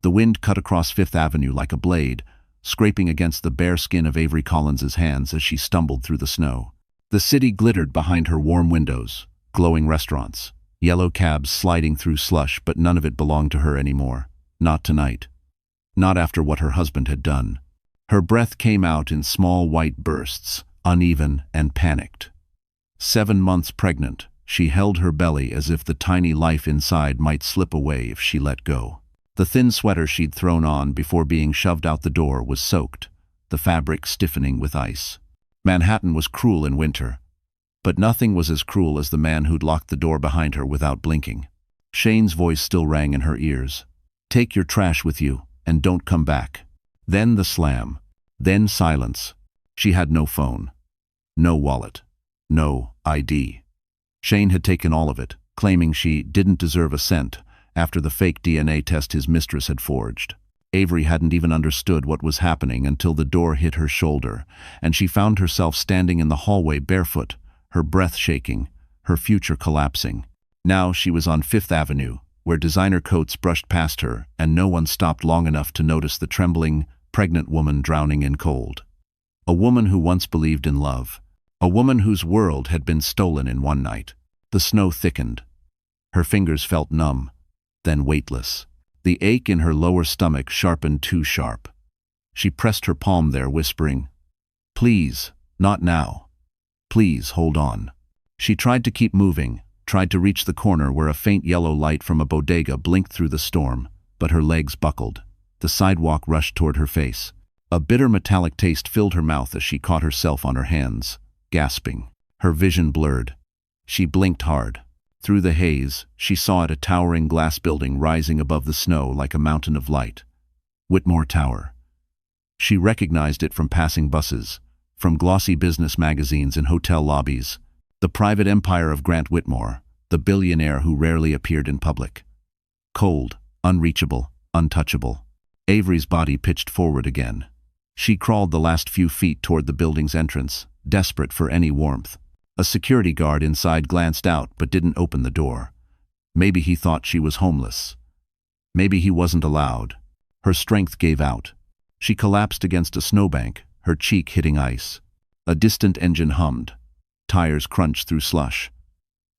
The wind cut across Fifth Avenue like a blade, scraping against the bare skin of Avery Collins's hands as she stumbled through the snow. The city glittered behind her warm windows, glowing restaurants, yellow cabs sliding through slush, but none of it belonged to her anymore. Not tonight. Not after what her husband had done. Her breath came out in small white bursts, uneven and panicked. 7 months pregnant, she held her belly as if the tiny life inside might slip away if she let go. The thin sweater she'd thrown on before being shoved out the door was soaked, the fabric stiffening with ice. Manhattan was cruel in winter, but nothing was as cruel as the man who'd locked the door behind her without blinking. Shane's voice still rang in her ears. "Take your trash with you, and don't come back." Then the slam. Then silence. She had no phone. No wallet. No ID. Shane had taken all of it, claiming she didn't deserve a cent after the fake DNA test his mistress had forged. Avery hadn't even understood what was happening until the door hit her shoulder, and she found herself standing in the hallway barefoot, her breath shaking, her future collapsing. Now she was on Fifth Avenue, where designer coats brushed past her, and no one stopped long enough to notice the trembling, pregnant woman drowning in cold. A woman who once believed in love. A woman whose world had been stolen in one night. The snow thickened. Her fingers felt numb, then weightless. The ache in her lower stomach sharpened too sharp. She pressed her palm there, whispering, "Please, not now. Please, hold on." She tried to keep moving, tried to reach the corner where a faint yellow light from a bodega blinked through the storm, but her legs buckled. The sidewalk rushed toward her face. A bitter metallic taste filled her mouth as she caught herself on her hands, gasping. Her vision blurred. She blinked hard. Through the haze, she saw a towering glass building rising above the snow like a mountain of light. Whitmore Tower. She recognized it from passing buses, from glossy business magazines and hotel lobbies. The private empire of Grant Whitmore, the billionaire who rarely appeared in public. Cold, unreachable, untouchable. Avery's body pitched forward again. She crawled the last few feet toward the building's entrance, desperate for any warmth. A security guard inside glanced out but didn't open the door. Maybe he thought she was homeless. Maybe he wasn't allowed. Her strength gave out. She collapsed against a snowbank, her cheek hitting ice. A distant engine hummed. Tires crunched through slush.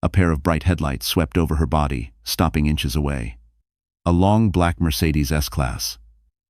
A pair of bright headlights swept over her body, stopping inches away. A long black Mercedes S-Class.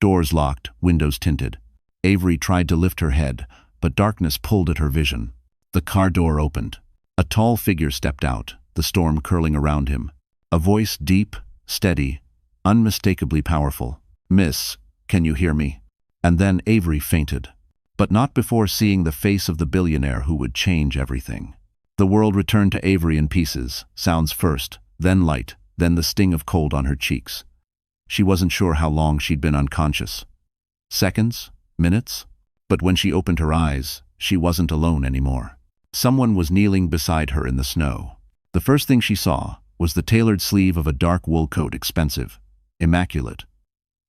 Doors locked, windows tinted. Avery tried to lift her head, but darkness pulled at her vision. The car door opened. A tall figure stepped out, the storm curling around him. A voice deep, steady, unmistakably powerful. "Miss, can you hear me?" And then Avery fainted. But not before seeing the face of the billionaire who would change everything. The world returned to Avery in pieces, sounds first, then light, then the sting of cold on her cheeks. She wasn't sure how long she'd been unconscious. Seconds? Minutes? But when she opened her eyes, she wasn't alone anymore. Someone was kneeling beside her in the snow. The first thing she saw was the tailored sleeve of a dark wool coat, expensive, immaculate.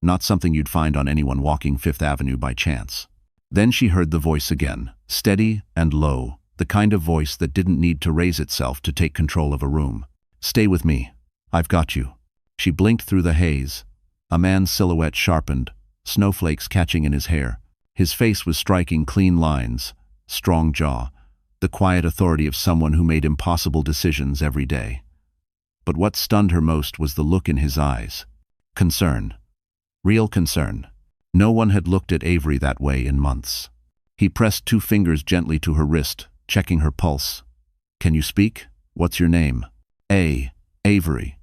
Not something you'd find on anyone walking Fifth Avenue by chance. Then she heard the voice again, steady and low, the kind of voice that didn't need to raise itself to take control of a room. "Stay with me. I've got you." She blinked through the haze. A man's silhouette sharpened, snowflakes catching in his hair. His face was striking clean lines, strong jaw, the quiet authority of someone who made impossible decisions every day. But what stunned her most was the look in his eyes. Concern. Real concern. No one had looked at Avery that way in months. He pressed 2 fingers gently to her wrist, checking her pulse. "Can you speak? What's your name?" Avery.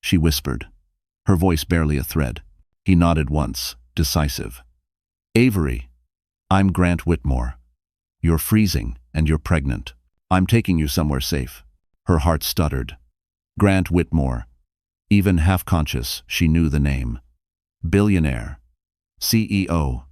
She whispered, her voice barely a thread. He nodded once, decisive. "Avery, I'm Grant Whitmore. You're freezing, and you're pregnant. I'm taking you somewhere safe." Her heart stuttered. Grant Whitmore. Even half-conscious, she knew the name. Billionaire. CEO.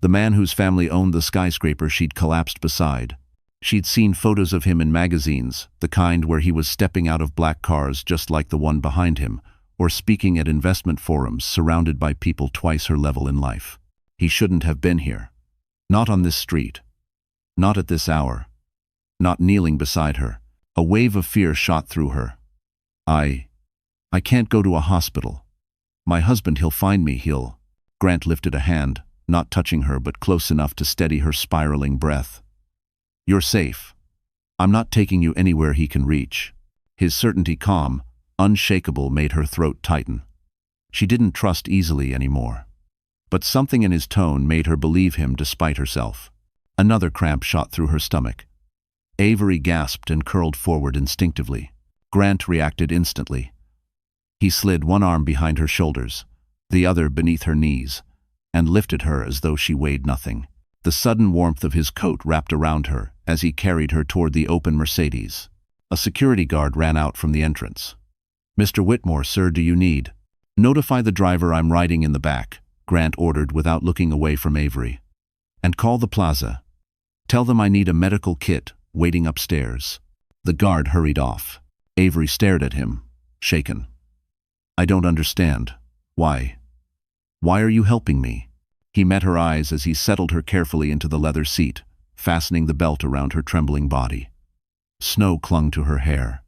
The man whose family owned the skyscraper she'd collapsed beside. She'd seen photos of him in magazines, the kind where he was stepping out of black cars just like the one behind him, or speaking at investment forums surrounded by people twice her level in life. He shouldn't have been here. Not on this street. Not at this hour. Not kneeling beside her. A wave of fear shot through her. I can't go to a hospital. My husband, he'll find me, he'll... Grant lifted a hand, not touching her but close enough to steady her spiraling breath. You're safe. I'm not taking you anywhere he can reach. His certainty, calm, unshakable, made her throat tighten. She didn't trust easily anymore. But something in his tone made her believe him despite herself. Another cramp shot through her stomach. Avery gasped and curled forward instinctively. Grant reacted instantly. He slid one arm behind her shoulders, the other beneath her knees, and lifted her as though she weighed nothing. The sudden warmth of his coat wrapped around her as he carried her toward the open Mercedes. A security guard ran out from the entrance. "Mr. Whitmore, sir, do you need?" "Notify the driver I'm riding in the back," Grant ordered without looking away from Avery. "And call the plaza. Tell them I need a medical kit waiting upstairs." The guard hurried off. Avery stared at him, shaken. "I don't understand. Why? Why are you helping me?" He met her eyes as he settled her carefully into the leather seat, fastening the belt around her trembling body. Snow clung to her hair.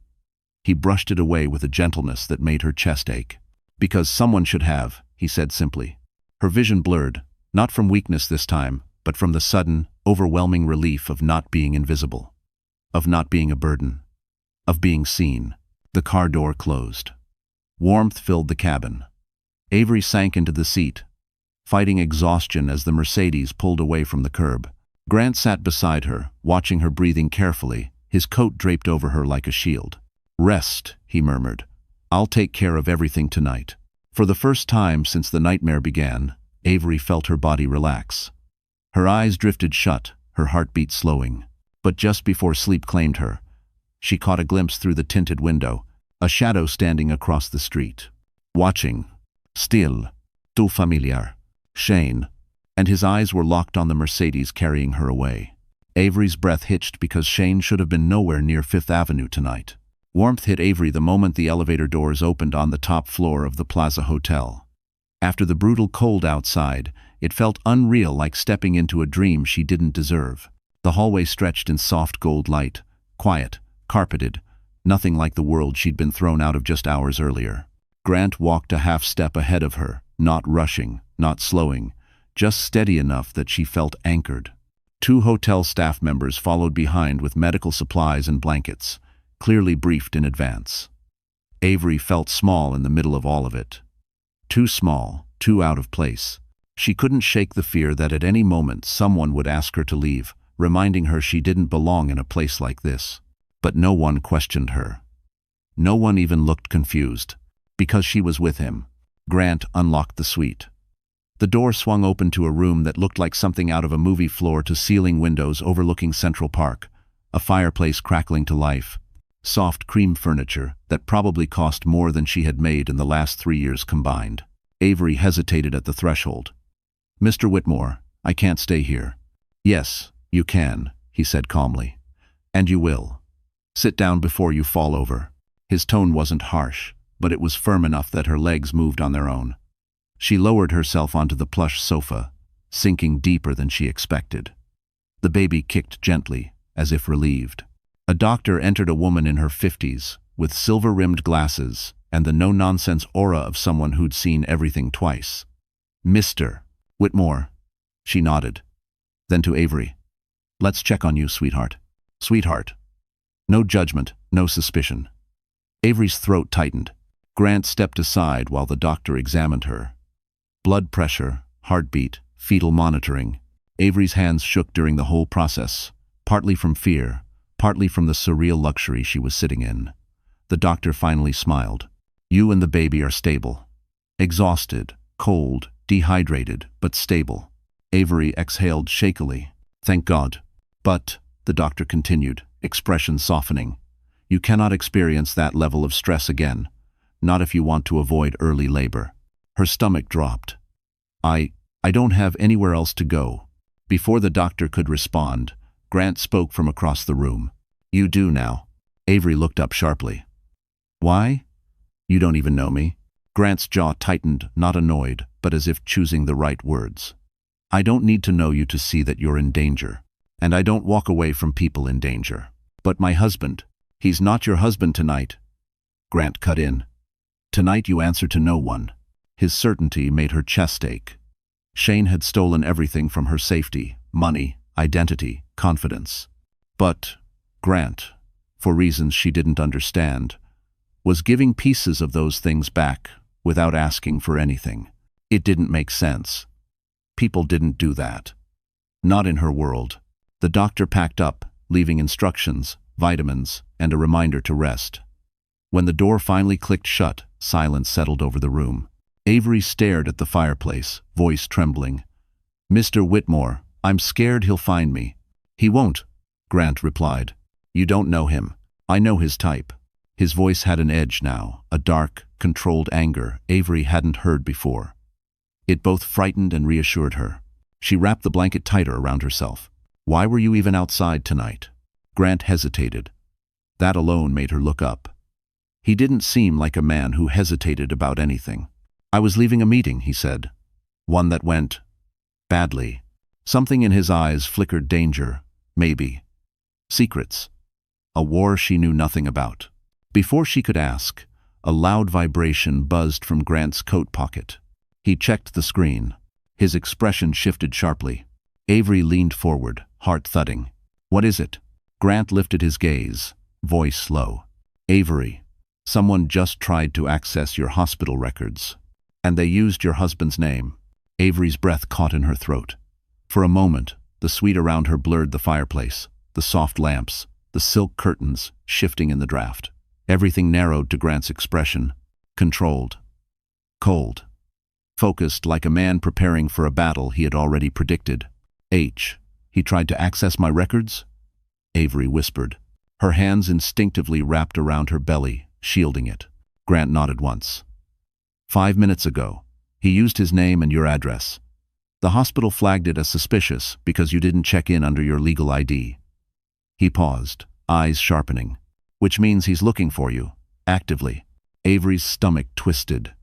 He brushed it away with a gentleness that made her chest ache. "Because someone should have," he said simply. Her vision blurred, not from weakness this time, but from the sudden, overwhelming relief of not being invisible, of not being a burden, of being seen. The car door closed. Warmth filled the cabin. Avery sank into the seat, fighting exhaustion as the Mercedes pulled away from the curb. Grant sat beside her, watching her breathing carefully, his coat draped over her like a shield. "Rest," he murmured. "I'll take care of everything tonight." For the first time since the nightmare began, Avery felt her body relax. Her eyes drifted shut, her heartbeat slowing. But just before sleep claimed her, she caught a glimpse through the tinted window, a shadow standing across the street. Watching. Still. Tout familiar. Shane. And his eyes were locked on the Mercedes carrying her away. Avery's breath hitched because Shane should have been nowhere near Fifth Avenue tonight. Warmth hit Avery the moment the elevator doors opened on the top floor of the Plaza Hotel. After the brutal cold outside, it felt unreal, like stepping into a dream she didn't deserve. The hallway stretched in soft gold light, quiet, carpeted, nothing like the world she'd been thrown out of just hours earlier. Grant walked a half step ahead of her, not rushing, not slowing, just steady enough that she felt anchored. 2 hotel staff members followed behind with medical supplies and blankets, clearly briefed in advance. Avery felt small in the middle of all of it. Too small, too out of place. She couldn't shake the fear that at any moment someone would ask her to leave, reminding her she didn't belong in a place like this. But no one questioned her. No one even looked confused. Because she was with him. Grant unlocked the suite. The door swung open to a room that looked like something out of a movie, floor-to-ceiling windows overlooking Central Park, a fireplace crackling to life, soft cream furniture that probably cost more than she had made in the last 3 years combined. Avery hesitated at the threshold. "Mr. Whitmore, I can't stay here." "Yes, you can," he said calmly. "And you will. Sit down before you fall over." His tone wasn't harsh, but it was firm enough that her legs moved on their own. She lowered herself onto the plush sofa, sinking deeper than she expected. The baby kicked gently, as if relieved. A doctor entered, a woman in her 50s, with silver-rimmed glasses and the no-nonsense aura of someone who'd seen everything twice. "Mr. Whitmore." She nodded. Then to Avery. "Let's check on you, sweetheart." "Sweetheart." No judgment, no suspicion. Avery's throat tightened. Grant stepped aside while the doctor examined her. Blood pressure, heartbeat, fetal monitoring. Avery's hands shook during the whole process, partly from fear, partly from the surreal luxury she was sitting in. The doctor finally smiled. "You and the baby are stable. Exhausted, cold, dehydrated, but stable." Avery exhaled shakily. "Thank God. But," the doctor continued, expression softening, "you cannot experience that level of stress again, not if you want to avoid early labor." Her stomach dropped. I don't have anywhere else to go." Before the doctor could respond, Grant spoke from across the room. "You do now." Avery looked up sharply. "Why? You don't even know me." Grant's jaw tightened, not annoyed, but as if choosing the right words. "I don't need to know you to see that you're in danger. And I don't walk away from people in danger. But my husband, he's not your husband tonight." Grant cut in. "Tonight you answer to no one." His certainty made her chest ache. Shane had stolen everything from her: safety, money, identity, confidence. But Grant, for reasons she didn't understand, was giving pieces of those things back without asking for anything. It didn't make sense. People didn't do that. Not in her world. The doctor packed up, leaving instructions, vitamins, and a reminder to rest. When the door finally clicked shut, silence settled over the room. Avery stared at the fireplace, voice trembling. "Mr. Whitmore, I'm scared he'll find me." "He won't," Grant replied. "You don't know him. I know his type." His voice had an edge now, a dark, controlled anger Avery hadn't heard before. It both frightened and reassured her. She wrapped the blanket tighter around herself. "Why were you even outside tonight?" Grant hesitated. That alone made her look up. He didn't seem like a man who hesitated about anything. "I was leaving a meeting," he said. "One that went badly." Something in his eyes flickered: danger, maybe. Secrets. A war she knew nothing about. Before she could ask, a loud vibration buzzed from Grant's coat pocket. He checked the screen. His expression shifted sharply. Avery leaned forward, heart thudding. "What is it?" Grant lifted his gaze, voice low. "Avery, someone just tried to access your hospital records. And they used your husband's name." Avery's breath caught in her throat. For a moment, the suite around her blurred: the fireplace, the soft lamps, the silk curtains shifting in the draft. Everything narrowed to Grant's expression. Controlled. Cold. Focused, like a man preparing for a battle he had already predicted. He tried to access my records?" Avery whispered. Her hands instinctively wrapped around her belly, shielding it. Grant nodded once. 5 minutes ago, he used his name and your address. The hospital flagged it as suspicious because you didn't check in under your legal ID. He paused, eyes sharpening. "Which means he's looking for you, actively." Avery's stomach twisted.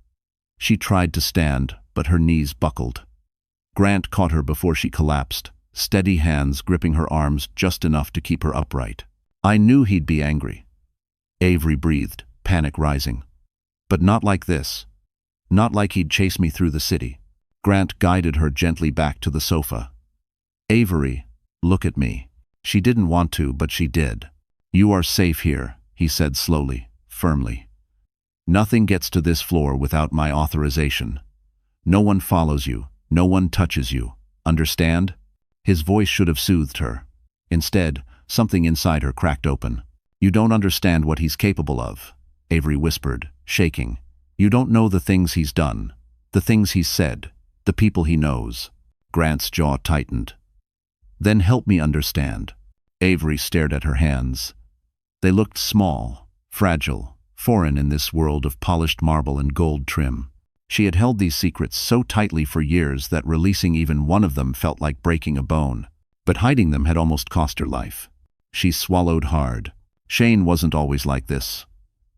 She tried to stand, but her knees buckled. Grant caught her before she collapsed, steady hands gripping her arms just enough to keep her upright. "I knew he'd be angry." Avery breathed, panic rising. "But not like this. Not like he'd chase me through the city." Grant guided her gently back to the sofa. "Avery, look at me." She didn't want to, but she did. "You are safe here," he said slowly, firmly. "Nothing gets to this floor without my authorization. No one follows you, no one touches you. Understand?" His voice should have soothed her. Instead, something inside her cracked open. "You don't understand what he's capable of," Avery whispered, shaking. "You don't know the things he's done, the things he's said, the people he knows." Grant's jaw tightened. "Then help me understand." Avery stared at her hands. They looked small, fragile, foreign in this world of polished marble and gold trim. She had held these secrets so tightly for years that releasing even one of them felt like breaking a bone. But hiding them had almost cost her life. She swallowed hard. "Shane wasn't always like this.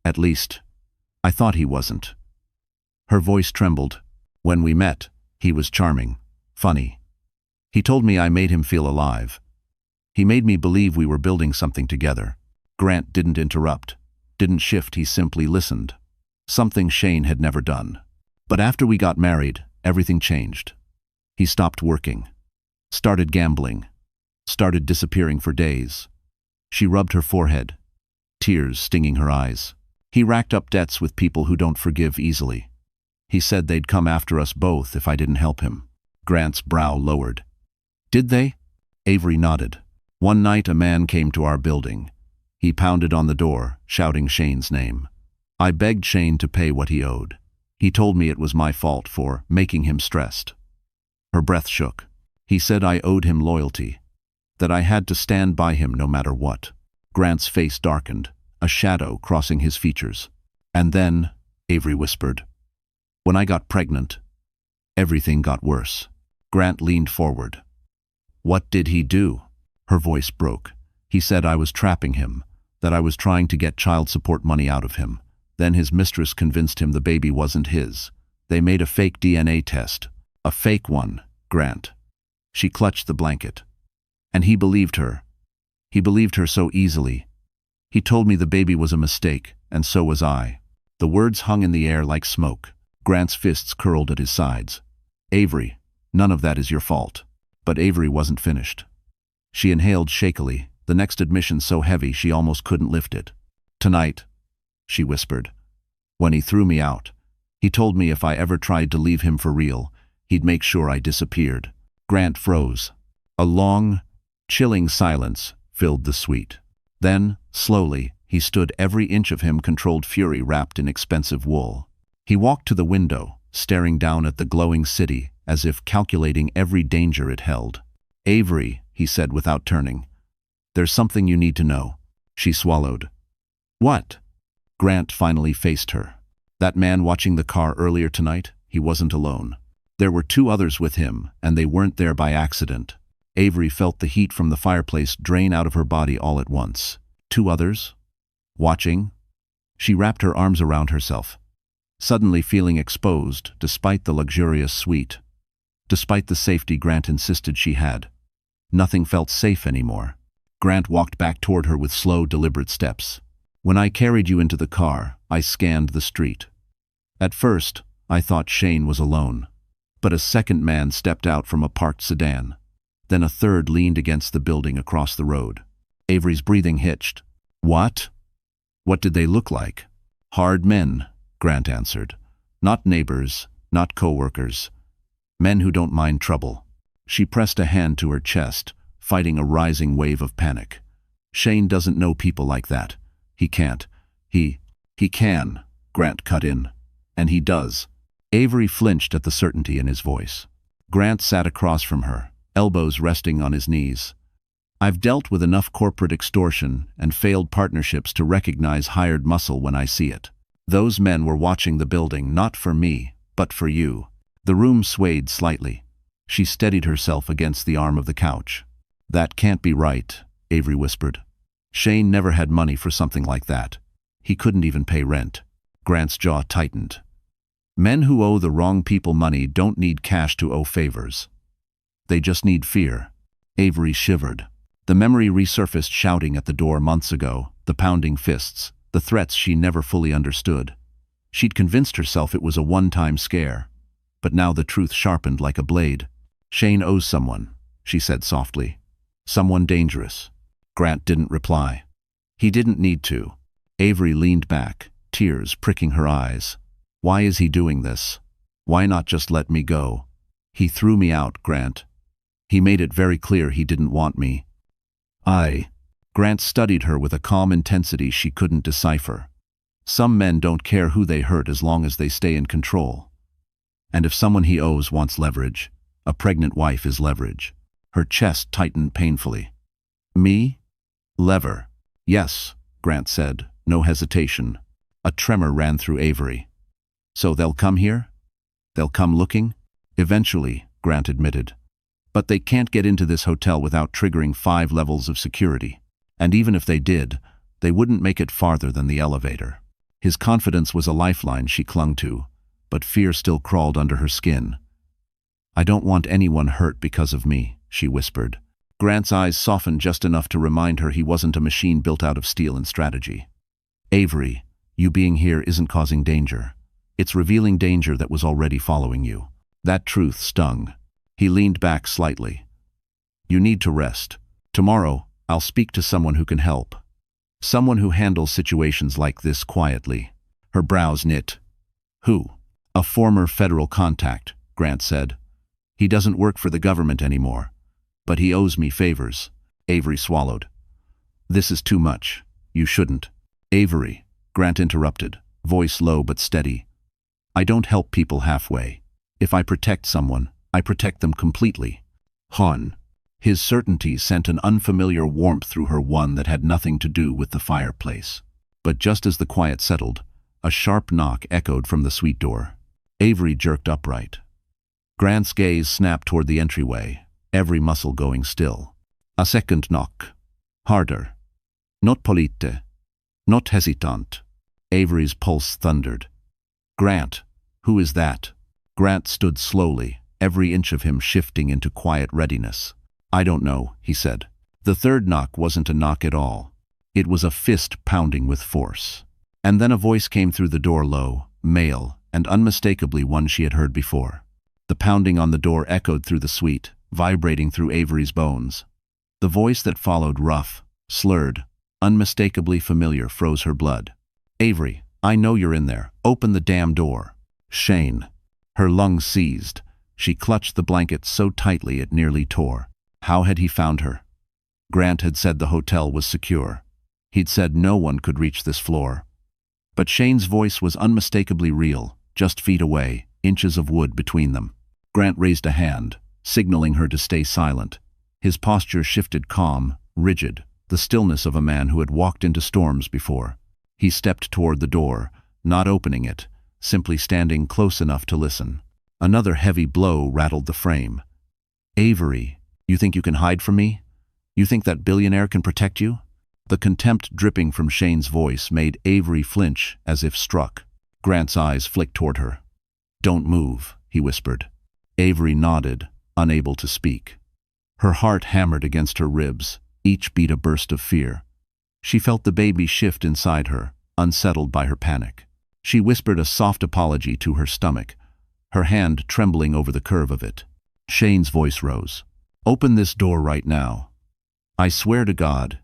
At least, I thought he wasn't." Her voice trembled. "When we met, he was charming, funny. He told me I made him feel alive. He made me believe we were building something together." Grant didn't interrupt, didn't shift, he simply listened. Something Shane had never done. "But after we got married, everything changed. He stopped working, started gambling, started disappearing for days." She rubbed her forehead, tears stinging her eyes. "He racked up debts with people who don't forgive easily. He said they'd come after us both if I didn't help him." Grant's brow lowered. "Did they?" Avery nodded. "One night a man came to our building. He pounded on the door, shouting Shane's name. I begged Shane to pay what he owed. He told me it was my fault for making him stressed." Her breath shook. "He said I owed him loyalty, that I had to stand by him no matter what." Grant's face darkened, a shadow crossing his features. "And then," Avery whispered, "when I got pregnant, everything got worse." Grant leaned forward. "What did he do?" Her voice broke. "He said I was trapping him, that I was trying to get child support money out of him. Then his mistress convinced him the baby wasn't his. They made a fake DNA test. A fake one, Grant." She clutched the blanket. "And he believed her. He believed her so easily. He told me the baby was a mistake, and so was I." The words hung in the air like smoke. Grant's fists curled at his sides. Avery, none of that is your fault. But Avery wasn't finished. She inhaled shakily, the next admission so heavy she almost couldn't lift it. Tonight, she whispered. When he threw me out, he told me if I ever tried to leave him for real, he'd make sure I disappeared. Grant froze. A long, chilling silence filled the suite. Then, slowly, he stood, every inch of him controlled fury wrapped in expensive wool. He walked to the window, staring down at the glowing city, as if calculating every danger it held. Avery, he said without turning. There's something you need to know. She swallowed. What? Grant finally faced her. That man watching the car earlier tonight, he wasn't alone. There were 2 others with him, and they weren't there by accident. Avery felt the heat from the fireplace drain out of her body all at once. 2 others? Watching? She wrapped her arms around herself, suddenly feeling exposed despite the luxurious suite. Despite the safety Grant insisted she had. Nothing felt safe anymore. Grant walked back toward her with slow, deliberate steps. When I carried you into the car, I scanned the street. At first, I thought Shane was alone. But a second man stepped out from a parked sedan. Then a third leaned against the building across the road. Avery's breathing hitched. What? What did they look like? Hard men, Grant answered. Not neighbors, not co-workers. Men who don't mind trouble. She pressed a hand to her chest, fighting a rising wave of panic. Shane doesn't know people like that. He can't. He can, Grant cut in. And he does. Avery flinched at the certainty in his voice. Grant sat across from her, elbows resting on his knees. I've dealt with enough corporate extortion and failed partnerships to recognize hired muscle when I see it. Those men were watching the building not for me, but for you. The room swayed slightly. She steadied herself against the arm of the couch. That can't be right, Avery whispered. Shane never had money for something like that. He couldn't even pay rent. Grant's jaw tightened. Men who owe the wrong people money don't need cash to owe favors. They just need fear. Avery shivered. The memory resurfaced, shouting at the door months ago, the pounding fists, the threats she never fully understood. She'd convinced herself it was a one-time scare. But now the truth sharpened like a blade. Shane owes someone, she said softly. Someone dangerous. Grant didn't reply. He didn't need to. Avery leaned back, tears pricking her eyes. Why is he doing this? Why not just let me go? He threw me out, Grant. He made it very clear he didn't want me. Grant studied her with a calm intensity she couldn't decipher. Some men don't care who they hurt as long as they stay in control. And if someone he owes wants leverage, a pregnant wife is leverage. Her chest tightened painfully. Me? Lever. Yes, Grant said, no hesitation. A tremor ran through Avery. So they'll come here? They'll come looking? Eventually, Grant admitted. But they can't get into this hotel without triggering 5 levels of security. And even if they did, they wouldn't make it farther than the elevator. His confidence was a lifeline she clung to, but fear still crawled under her skin. I don't want anyone hurt because of me, she whispered. Grant's eyes softened just enough to remind her he wasn't a machine built out of steel and strategy. Avery, you being here isn't causing danger. It's revealing danger that was already following you. That truth stung. He leaned back slightly. You need to rest. Tomorrow, I'll speak to someone who can help. Someone who handles situations like this quietly. Her brows knit. Who? A former federal contact, Grant said. He doesn't work for the government anymore. But he owes me favors. Avery swallowed. This is too much. You shouldn't. Avery, Grant interrupted, voice low but steady. I don't help people halfway. If I protect someone, I protect them completely. Han. His certainty sent an unfamiliar warmth through her, one that had nothing to do with the fireplace. But just as the quiet settled, a sharp knock echoed from the suite door. Avery jerked upright. Grant's gaze snapped toward the entryway, every muscle going still. A second knock. Harder. Not polite. Not hesitant. Avery's pulse thundered. Grant, who is that? Grant stood slowly, every inch of him shifting into quiet readiness. I don't know, he said. The third knock wasn't a knock at all. It was a fist pounding with force. And then a voice came through the door, low, male, and unmistakably one she had heard before. The pounding on the door echoed through the suite, vibrating through Avery's bones. The voice that followed, rough, slurred, unmistakably familiar, froze her blood. "Avery, I know you're in there. Open the damn door." Shane. Her lungs seized. She clutched the blanket so tightly it nearly tore. How had he found her? Grant had said the hotel was secure. He'd said no one could reach this floor. But Shane's voice was unmistakably real, just feet away, inches of wood between them. Grant raised a hand, signaling her to stay silent. His posture shifted, calm, rigid, the stillness of a man who had walked into storms before. He stepped toward the door, not opening it, simply standing close enough to listen. Another heavy blow rattled the frame. "Avery, you think you can hide from me? You think that billionaire can protect you?" The contempt dripping from Shane's voice made Avery flinch as if struck. Grant's eyes flicked toward her. "Don't move," he whispered. Avery nodded, unable to speak. Her heart hammered against her ribs, each beat a burst of fear. She felt the baby shift inside her, unsettled by her panic. She whispered a soft apology to her stomach, her hand trembling over the curve of it. Shane's voice rose. "Open this door right now. I swear to God.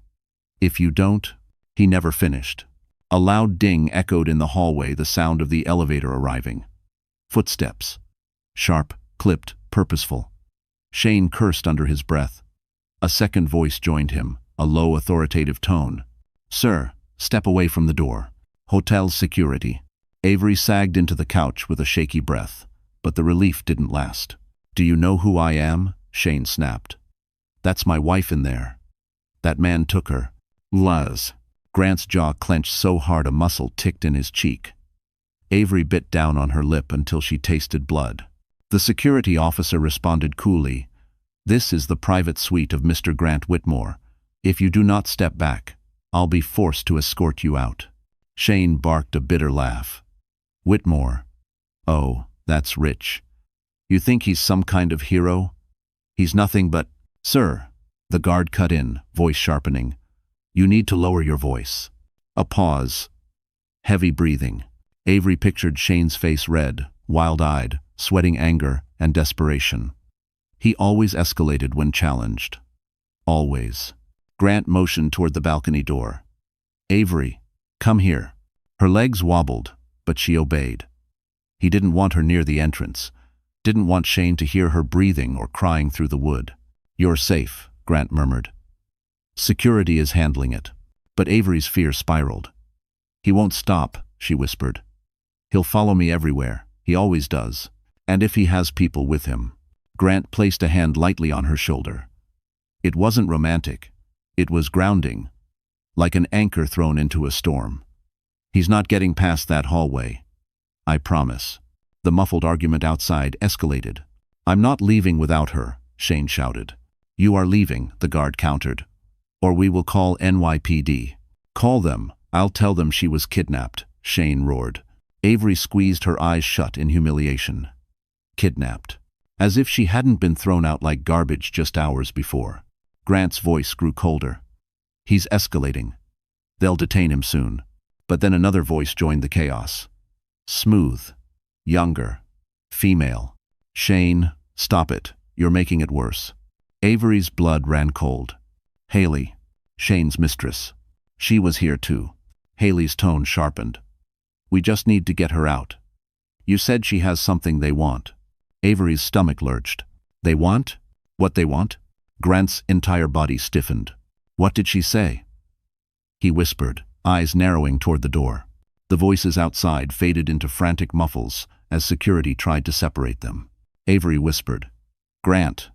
If you don't..." He never finished. A loud ding echoed in the hallway, the sound of the elevator arriving. Footsteps. Sharp, clipped, purposeful. Shane cursed under his breath. A second voice joined him, a low, authoritative tone. "Sir, step away from the door. Hotel security." Avery sagged into the couch with a shaky breath, but the relief didn't last. "Do you know who I am?" Shane snapped. "That's my wife in there. That man took her." "Luz." Grant's jaw clenched so hard a muscle ticked in his cheek. Avery bit down on her lip until she tasted blood. The security officer responded coolly. "This is the private suite of Mr. Grant Whitmore. If you do not step back, I'll be forced to escort you out." Shane barked a bitter laugh. "Whitmore? Oh, that's rich. You think he's some kind of hero? He's nothing but..." "Sir," the guard cut in, voice sharpening. "You need to lower your voice." A pause. Heavy breathing. Avery pictured Shane's face red, wild-eyed, sweating anger and desperation. He always escalated when challenged. Always. Grant motioned toward the balcony door. "Avery, come here." Her legs wobbled, but she obeyed. He didn't want her near the entrance, didn't want Shane to hear her breathing or crying through the wood. "You're safe," Grant murmured. "Security is handling it." But Avery's fear spiraled. "He won't stop," she whispered. "He'll follow me everywhere. He always does. And if he has people with him." Grant placed a hand lightly on her shoulder. It wasn't romantic. It was grounding, like an anchor thrown into a storm. "He's not getting past that hallway. I promise." The muffled argument outside escalated. "I'm not leaving without her," Shane shouted. "You are leaving," the guard countered. "Or we will call NYPD." "Call them. I'll tell them she was kidnapped," Shane roared. Avery squeezed her eyes shut in humiliation. Kidnapped. As if she hadn't been thrown out like garbage just hours before. Grant's voice grew colder. "He's escalating. They'll detain him soon." But then another voice joined the chaos. Smooth. Younger. Female. "Shane, stop it. You're making it worse." Avery's blood ran cold. "Haley, Shane's mistress. She was here too." Haley's tone sharpened. "We just need to get her out. You said she has something they want." Avery's stomach lurched. "They want? What they want?" Grant's entire body stiffened. "What did she say?" He whispered, eyes narrowing toward the door. The voices outside faded into frantic muffles as security tried to separate them. Avery whispered, "Grant,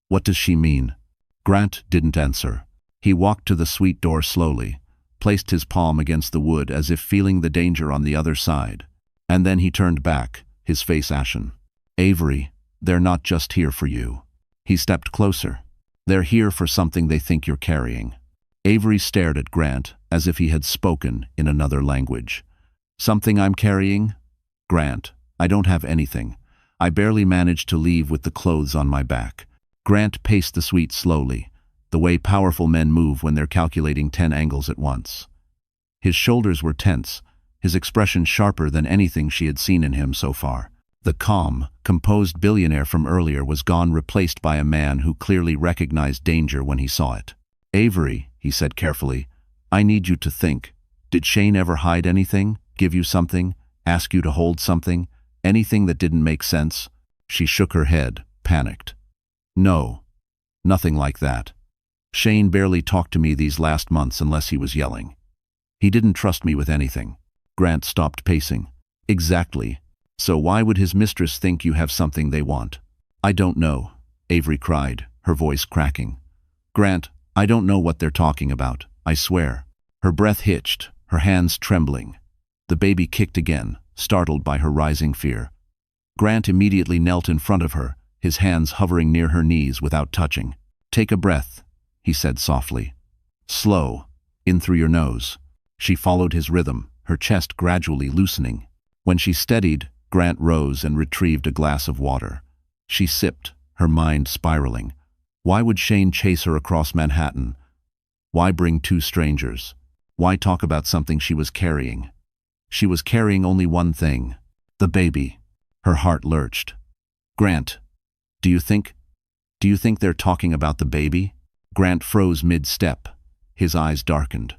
what does she mean?" Grant didn't answer. He walked to the suite door slowly, placed his palm against the wood as if feeling the danger on the other side. And then he turned back, his face ashen. "Avery, they're not just here for you." He stepped closer. "They're here for something they think you're carrying." Avery stared at Grant as if he had spoken in another language. "Something I'm carrying? Grant, I don't have anything. I barely managed to leave with the clothes on my back." Grant paced the suite slowly, the way powerful men move when they're calculating 10 angles at once. His shoulders were tense, his expression sharper than anything she had seen in him so far. The calm, composed billionaire from earlier was gone, replaced by a man who clearly recognized danger when he saw it. "Avery," he said carefully, "I need you to think. Did Shane ever hide anything, give you something, ask you to hold something, anything that didn't make sense?" She shook her head, panicked. "No, nothing like that. Shane barely talked to me these last months unless he was yelling. He didn't trust me with anything." Grant stopped pacing. "Exactly. So why would his mistress think you have something they want?" "I don't know," Avery cried, her voice cracking. "Grant, I don't know what they're talking about, I swear." Her breath hitched, her hands trembling. The baby kicked again, startled by her rising fear. Grant immediately knelt in front of her, his hands hovering near her knees without touching. "Take a breath," he said softly. "Slow, in through your nose." She followed his rhythm, her chest gradually loosening. When she steadied, Grant rose and retrieved a glass of water. She sipped, her mind spiraling. Why would Shane chase her across Manhattan? Why bring two strangers? Why talk about something she was carrying? She was carrying only one thing, the baby. Her heart lurched. "Grant, do you think they're talking about the baby?" Grant froze mid-step. His eyes darkened.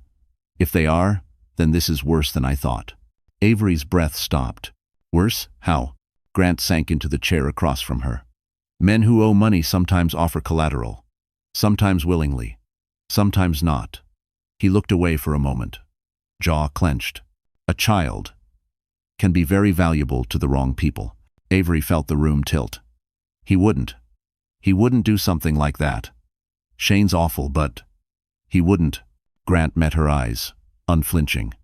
"If they are, then this is worse than I thought." Avery's breath stopped. "Worse? How?" Grant sank into the chair across from her. "Men who owe money sometimes offer collateral. Sometimes willingly. Sometimes not." He looked away for a moment. Jaw clenched. "A child can be very valuable to the wrong people." Avery felt the room tilt. He wouldn't do something like that. Shane's awful, but he wouldn't." Grant met her eyes, unflinching.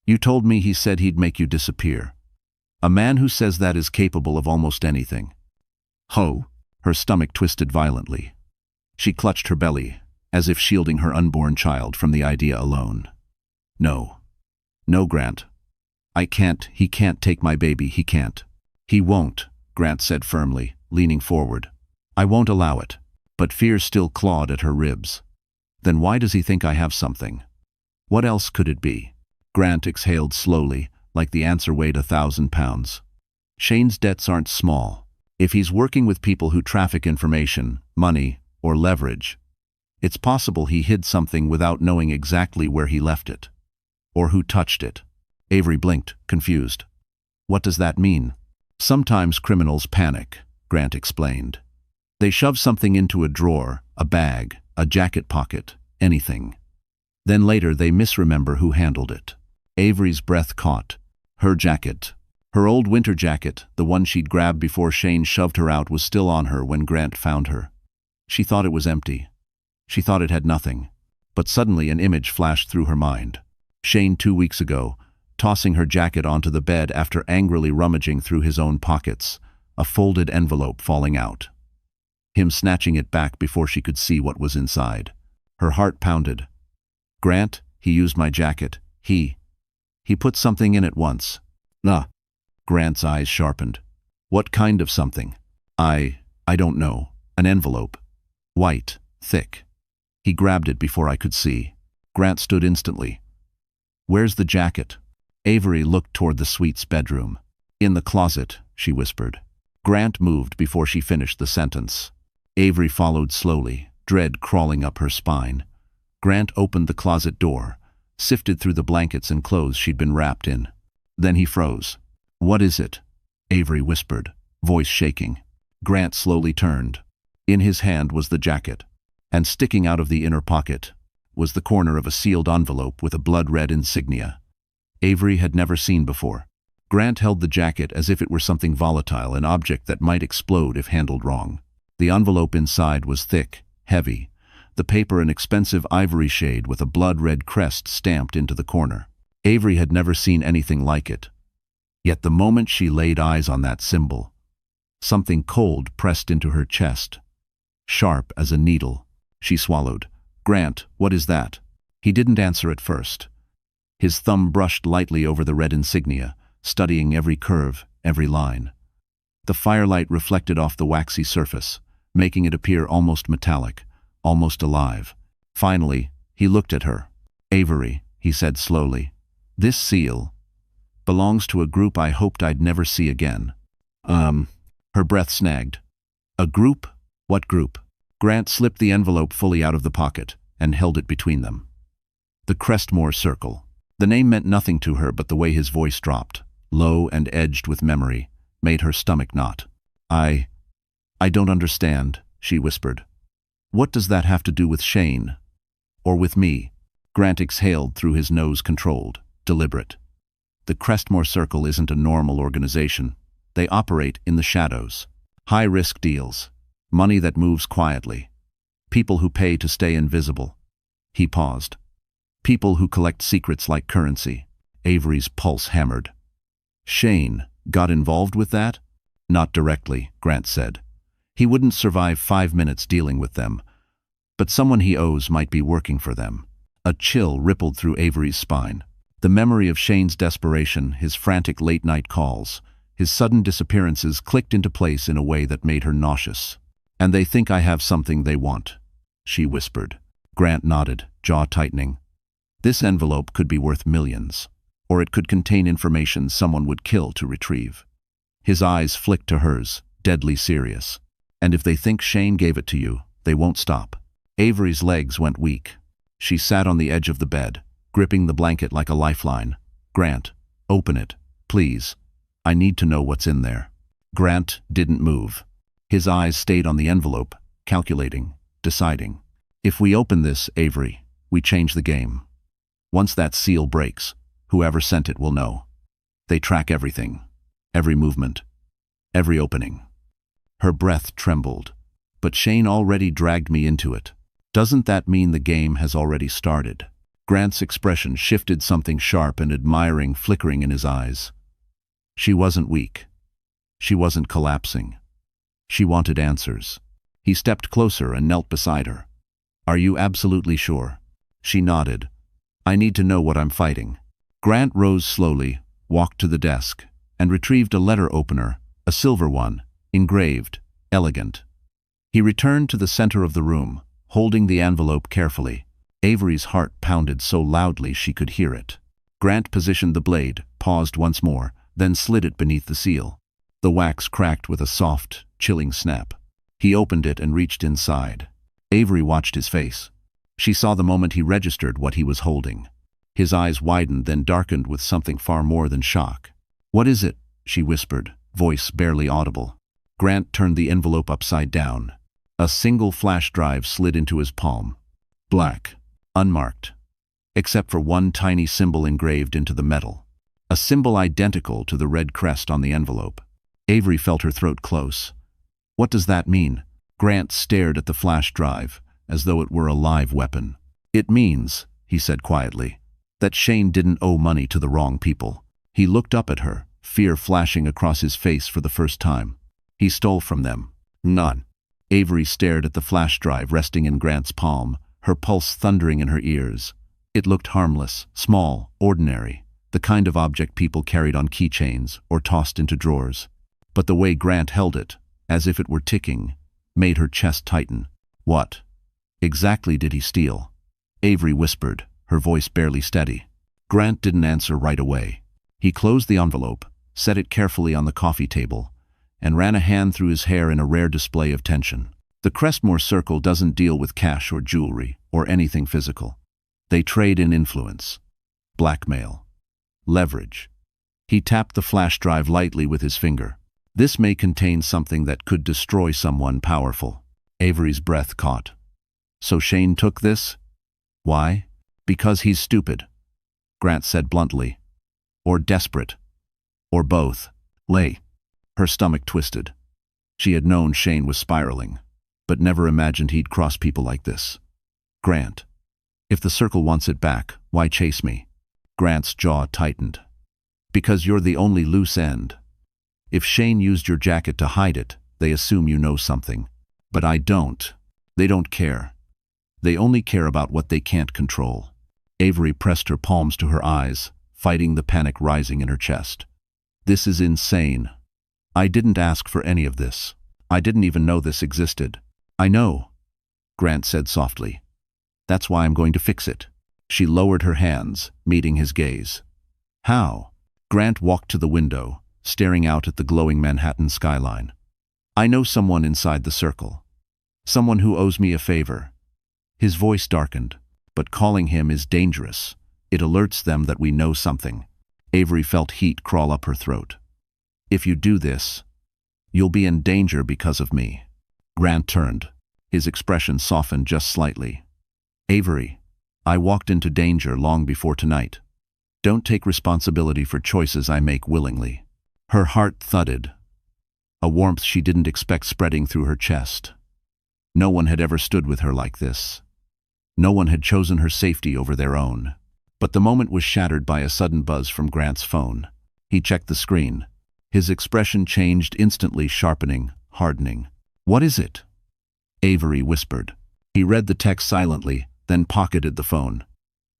"You told me he said he'd make you disappear. A man who says that is capable of almost anything." "Ho!" Her stomach twisted violently. She clutched her belly, as if shielding her unborn child from the idea alone. "No. No, Grant. He can't take my baby, he can't." "He won't," Grant said firmly, leaning forward. "I won't allow it." But fear still clawed at her ribs. "Then why does he think I have something? What else could it be?" Grant exhaled slowly, like the answer weighed 1,000 pounds. "Shane's debts aren't small. If he's working with people who traffic information, money, or leverage, it's possible he hid something without knowing exactly where he left it. Or who touched it." Avery blinked, confused. "What does that mean?" "Sometimes criminals panic," Grant explained. "They shove something into a drawer, a bag, a jacket pocket, anything. Then later they misremember who handled it." Avery's breath caught. Her jacket. Her old winter jacket, the one she'd grabbed before Shane shoved her out, was still on her when Grant found her. She thought it was empty. She thought it had nothing. But suddenly an image flashed through her mind. Shane 2 weeks ago, tossing her jacket onto the bed after angrily rummaging through his own pockets, a folded envelope falling out. Him snatching it back before she could see what was inside. Her heart pounded. "Grant, he used my jacket. He put something in it once." "Nah." Grant's eyes sharpened. "What kind of something?" I don't know. An envelope. White, thick. He grabbed it before I could see." Grant stood instantly. "Where's the jacket?" Avery looked toward the suite's bedroom. "In the closet," she whispered. Grant moved before she finished the sentence. Avery followed slowly, dread crawling up her spine. Grant opened the closet door, sifted through the blankets and clothes she'd been wrapped in. Then he froze. "What is it?" Avery whispered, voice shaking. Grant slowly turned. In his hand was the jacket, and sticking out of the inner pocket was the corner of a sealed envelope with a blood-red insignia. Avery had never seen before. Grant held the jacket as if it were something volatile, an object that might explode if handled wrong. The envelope inside was thick, heavy, the paper an expensive ivory shade with a blood-red crest stamped into the corner. Avery had never seen anything like it. Yet the moment she laid eyes on that symbol, something cold pressed into her chest. Sharp as a needle. She swallowed. "Grant, what is that?" He didn't answer at first. His thumb brushed lightly over the red insignia, studying every curve, every line. The firelight reflected off the waxy surface, making it appear almost metallic, almost alive. Finally, he looked at her. "Avery," he said slowly, "this seal, Belongs to a group I hoped I'd never see again. Her breath snagged. A group? What group? Grant slipped the envelope fully out of the pocket and held it between them. The Crestmore Circle. The name meant nothing to her, but the way his voice dropped, low and edged with memory, made her stomach knot. I don't understand, she whispered. What does that have to do with Shane? Or with me? Grant exhaled through his nose, controlled, deliberate. The Crestmore Circle isn't a normal organization. They operate in the shadows. High-risk deals. Money that moves quietly. People who pay to stay invisible. He paused. People who collect secrets like currency. Avery's pulse hammered. Shane got involved with that? Not directly, Grant said. He wouldn't survive 5 minutes dealing with them. But someone he owes might be working for them. A chill rippled through Avery's spine. The memory of Shane's desperation, his frantic late-night calls, his sudden disappearances clicked into place in a way that made her nauseous. And they think I have something they want, she whispered. Grant nodded, jaw tightening. This envelope could be worth millions, or it could contain information someone would kill to retrieve. His eyes flicked to hers, deadly serious. And if they think Shane gave it to you, they won't stop. Avery's legs went weak. She sat on the edge of the bed, gripping the blanket like a lifeline. Grant, open it, please. I need to know what's in there. Grant didn't move. His eyes stayed on the envelope, calculating, deciding. If we open this, Avery, we change the game. Once that seal breaks, whoever sent it will know. They track everything, every movement, every opening. Her breath trembled. But Shane already dragged me into it. Doesn't that mean the game has already started? Grant's expression shifted, something sharp and admiring flickering in his eyes. She wasn't weak. She wasn't collapsing. She wanted answers. He stepped closer and knelt beside her. Are you absolutely sure? She nodded. I need to know what I'm fighting. Grant rose slowly, walked to the desk, and retrieved a letter opener, a silver one, engraved, elegant. He returned to the center of the room, holding the envelope carefully. Avery's heart pounded so loudly she could hear it. Grant positioned the blade, paused once more, then slid it beneath the seal. The wax cracked with a soft, chilling snap. He opened it and reached inside. Avery watched his face. She saw the moment he registered what he was holding. His eyes widened, then darkened with something far more than shock. What is it? She whispered, voice barely audible. Grant turned the envelope upside down. A single flash drive slid into his palm. Black, unmarked, except for one tiny symbol engraved into the metal. A symbol identical to the red crest on the envelope. Avery felt her throat close. What does that mean? Grant stared at the flash drive, as though it were a live weapon. It means, he said quietly, that Shane didn't owe money to the wrong people. He looked up at her, fear flashing across his face for the first time. He stole from them. None. Avery stared at the flash drive resting in Grant's palm, her pulse thundering in her ears. It looked harmless, small, ordinary, the kind of object people carried on keychains or tossed into drawers. But the way Grant held it, as if it were ticking, made her chest tighten. What exactly did he steal? Avery whispered, her voice barely steady. Grant didn't answer right away. He closed the envelope, set it carefully on the coffee table, and ran a hand through his hair in a rare display of tension. The Crestmore Circle doesn't deal with cash or jewelry or anything physical. They trade in influence, blackmail, leverage. He tapped the flash drive lightly with his finger. This may contain something that could destroy someone powerful. Avery's breath caught. So Shane took this? Why? Because he's stupid, Grant said bluntly. Or desperate. Or both. Her stomach twisted. She had known Shane was spiraling, but never imagined he'd cross people like this. Grant, if the circle wants it back, why chase me? Grant's jaw tightened. Because you're the only loose end. If Shane used your jacket to hide it, they assume you know something. But I don't. They don't care. They only care about what they can't control. Avery pressed her palms to her eyes, fighting the panic rising in her chest. This is insane. I didn't ask for any of this. I didn't even know this existed. I know, Grant said softly. That's why I'm going to fix it. She lowered her hands, meeting his gaze. How? Grant walked to the window, staring out at the glowing Manhattan skyline. I know someone inside the circle. Someone who owes me a favor. His voice darkened. But calling him is dangerous. It alerts them that we know something. Avery felt heat crawl up her throat. If you do this, you'll be in danger because of me. Grant turned. His expression softened just slightly. Avery, I walked into danger long before tonight. Don't take responsibility for choices I make willingly. Her heart thudded. A warmth she didn't expect spreading through her chest. No one had ever stood with her like this. No one had chosen her safety over their own. But the moment was shattered by a sudden buzz from Grant's phone. He checked the screen. His expression changed instantly, sharpening, hardening. What is it? Avery whispered. He read the text silently, then pocketed the phone.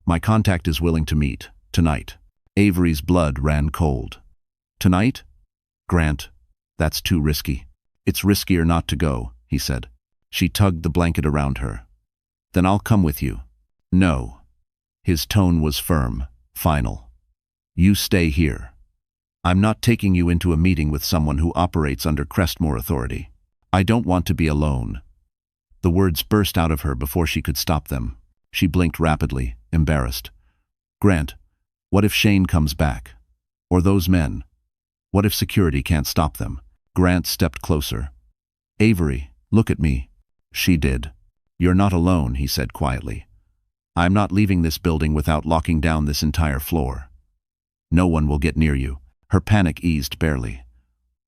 My contact is willing to meet, tonight. Avery's blood ran cold. Tonight? Grant, that's too risky. It's riskier not to go, he said. She tugged the blanket around her. Then I'll come with you. No. His tone was firm, final. You stay here. I'm not taking you into a meeting with someone who operates under Crestmore authority. I don't want to be alone. The words burst out of her before she could stop them. She blinked rapidly, embarrassed. Grant, what if Shane comes back? Or those men? What if security can't stop them? Grant stepped closer. Avery, look at me. She did. You're not alone, he said quietly. I'm not leaving this building without locking down this entire floor. No one will get near you. Her panic eased barely.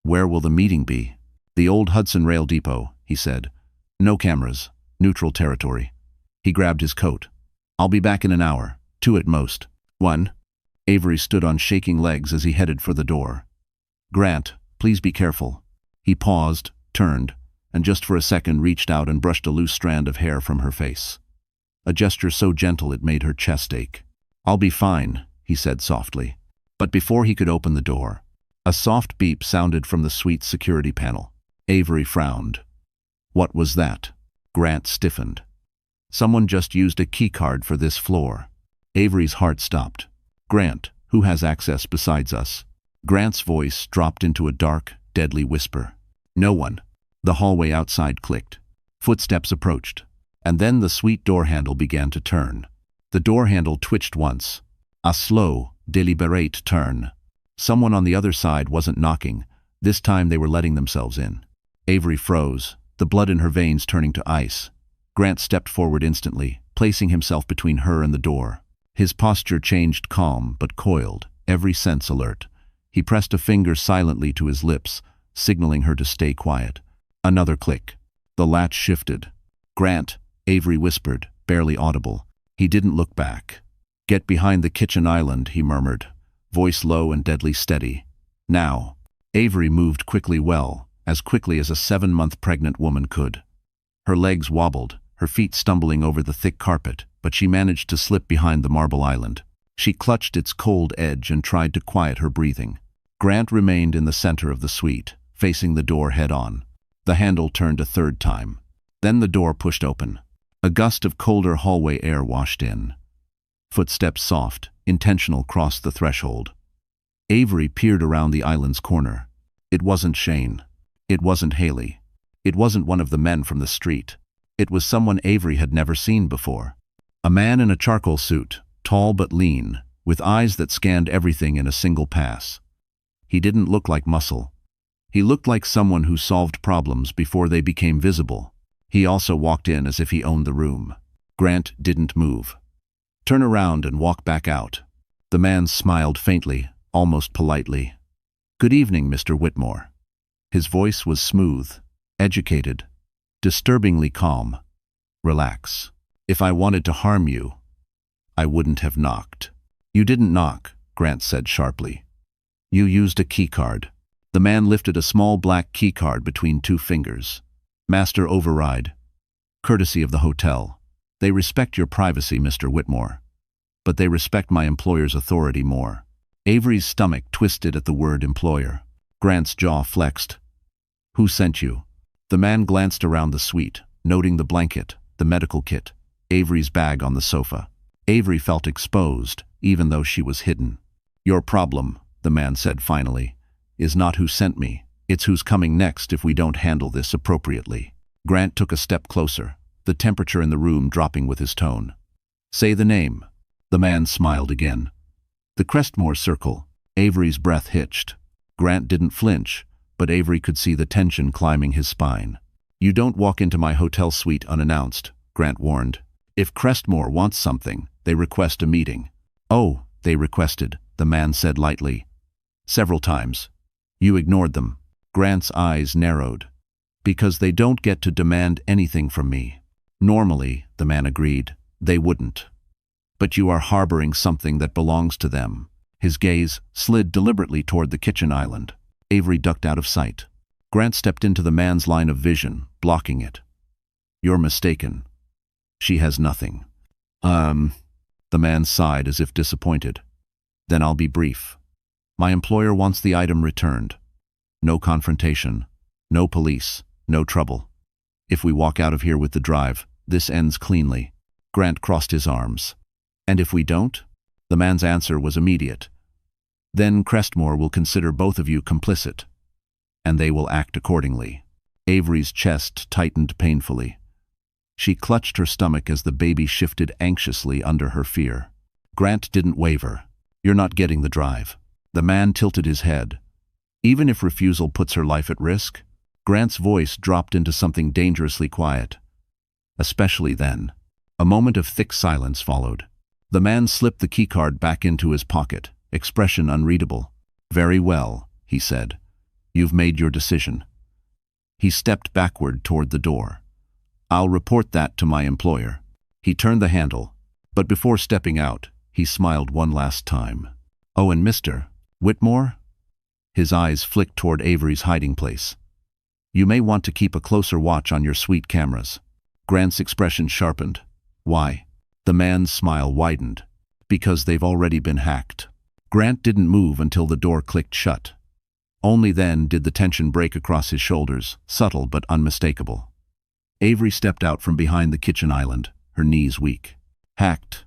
Where will the meeting be? The old Hudson Rail Depot, he said. No cameras, neutral territory. He grabbed his coat. I'll be back in an hour, 2 at most. 1. Avery stood on shaking legs as he headed for the door. Grant, please be careful. He paused, turned, and just for a second reached out and brushed a loose strand of hair from her face. A gesture so gentle it made her chest ache. I'll be fine, he said softly. But before he could open the door, a soft beep sounded from the suite's security panel. Avery frowned. What was that? Grant stiffened. Someone just used a keycard for this floor. Avery's heart stopped. Grant, who has access besides us? Grant's voice dropped into a dark, deadly whisper. No one. The hallway outside clicked. Footsteps approached. And then the suite door handle began to turn. The door handle twitched once. A slow, deliberate turn. Someone on the other side wasn't knocking. This time they were letting themselves in. Avery froze, the blood in her veins turning to ice. Grant stepped forward instantly, placing himself between her and the door. His posture changed, calm but coiled, every sense alert. He pressed a finger silently to his lips, signaling her to stay quiet. Another click. The latch shifted. Grant, Avery whispered, barely audible. He didn't look back. Get behind the kitchen island, he murmured, voice low and deadly steady. Now. Avery moved quickly, well, as quickly as a 7-month pregnant woman could. Her legs wobbled, her feet stumbling over the thick carpet, but she managed to slip behind the marble island. She clutched its cold edge and tried to quiet her breathing. Grant remained in the center of the suite, facing the door head-on. The handle turned a third time. Then the door pushed open. A gust of colder hallway air washed in. Footsteps soft, intentional crossed the threshold. Avery peered around the island's corner. It wasn't Shane. It wasn't Haley. It wasn't one of the men from the street. It was someone Avery had never seen before. A man in a charcoal suit, tall but lean, with eyes that scanned everything in a single pass. He didn't look like muscle. He looked like someone who solved problems before they became visible. He also walked in as if he owned the room. Grant didn't move. Turn around and walk back out. The man smiled faintly, almost politely. Good evening, Mr. Whitmore. His voice was smooth, educated, disturbingly calm. Relax. If I wanted to harm you, I wouldn't have knocked. You didn't knock, Grant said sharply. You used a keycard. The man lifted a small black keycard between 2 fingers. Master override. Courtesy of the hotel. They respect your privacy, Mr. Whitmore. But they respect my employer's authority more. Avery's stomach twisted at the word employer. Grant's jaw flexed. Who sent you? The man glanced around the suite, noting the blanket, the medical kit, Avery's bag on the sofa. Avery felt exposed, even though she was hidden. Your problem, the man said finally, is not who sent me. It's who's coming next if we don't handle this appropriately. Grant took a step closer, the temperature in the room dropping with his tone. Say the name. The man smiled again. The Crestmore Circle. Avery's breath hitched. Grant didn't flinch, but Avery could see the tension climbing his spine. You don't walk into my hotel suite unannounced, Grant warned. If Crestmore wants something, they request a meeting. Oh, they requested, the man said lightly. Several times. You ignored them. Grant's eyes narrowed. Because they don't get to demand anything from me. Normally, the man agreed, they wouldn't. But you are harboring something that belongs to them. His gaze slid deliberately toward the kitchen island. Avery ducked out of sight. Grant stepped into the man's line of vision, blocking it. You're mistaken. She has nothing. The man sighed as if disappointed. Then I'll be brief. My employer wants the item returned. No confrontation. No police. No trouble. If we walk out of here with the drive, this ends cleanly. Grant crossed his arms. And if we don't? The man's answer was immediate. Then Crestmore will consider both of you complicit. And they will act accordingly. Avery's chest tightened painfully. She clutched her stomach as the baby shifted anxiously under her fear. Grant didn't waver. You're not getting the drive. The man tilted his head. Even if refusal puts her life at risk? Grant's voice dropped into something dangerously quiet. Especially then. A moment of thick silence followed. The man slipped the keycard back into his pocket, expression unreadable. Very well, he said. You've made your decision. He stepped backward toward the door. I'll report that to my employer. He turned the handle, but before stepping out, he smiled one last time. Oh, and Mr. Whitmore? His eyes flicked toward Avery's hiding place. You may want to keep a closer watch on your suite cameras. Grant's expression sharpened. Why? The man's smile widened. Because they've already been hacked. Grant didn't move until the door clicked shut. Only then did the tension break across his shoulders, subtle but unmistakable. Avery stepped out from behind the kitchen island, her knees weak. Hacked,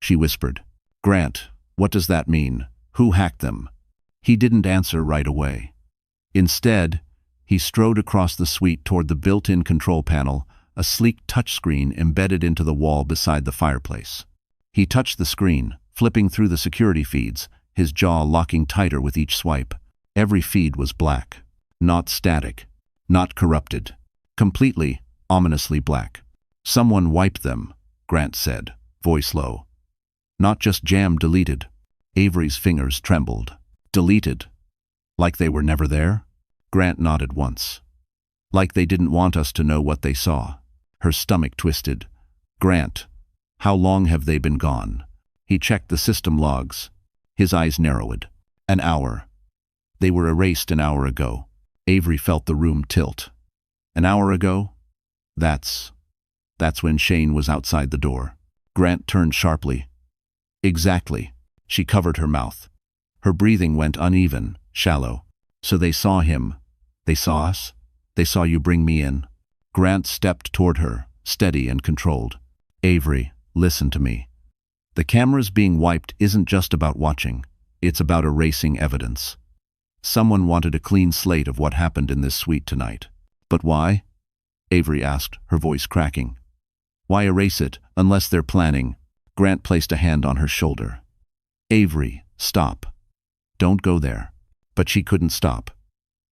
she whispered. Grant, what does that mean? Who hacked them? He didn't answer right away. Instead, he strode across the suite toward the built-in control panel, a sleek touchscreen embedded into the wall beside the fireplace. He touched the screen, flipping through the security feeds, his jaw locking tighter with each swipe. Every feed was black. Not static. Not corrupted. Completely, ominously black. Someone wiped them, Grant said, voice low. Not just jam deleted. Avery's fingers trembled. Deleted? Like they were never there? Grant nodded once. Like they didn't want us to know what they saw. Her stomach twisted. Grant, how long have they been gone? He checked the system logs. His eyes narrowed. An hour. They were erased an hour ago. Avery felt the room tilt. An hour ago? That's when Shane was outside the door. Grant turned sharply. Exactly. She covered her mouth. Her breathing went uneven, shallow. So they saw him. They saw us? They saw you bring me in? Grant stepped toward her, steady and controlled. Avery, listen to me. The cameras being wiped isn't just about watching. It's about erasing evidence. Someone wanted a clean slate of what happened in this suite tonight. But why? Avery asked, her voice cracking. Why erase it, unless they're planning? Grant placed a hand on her shoulder. Avery, stop. Don't go there. But she couldn't stop.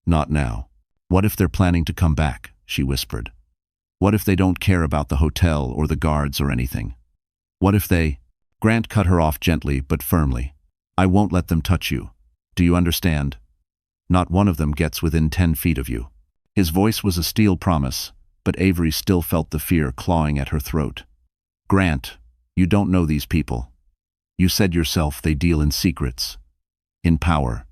Not now. What if they're planning to come back? She whispered. What if they don't care about the hotel or the guards or anything? What if they... Grant cut her off gently but firmly. I won't let them touch you. Do you understand? Not one of them gets within 10 feet of you. His voice was a steel promise, but Avery still felt the fear clawing at her throat. Grant, you don't know these people. You said yourself they deal in secrets. In power.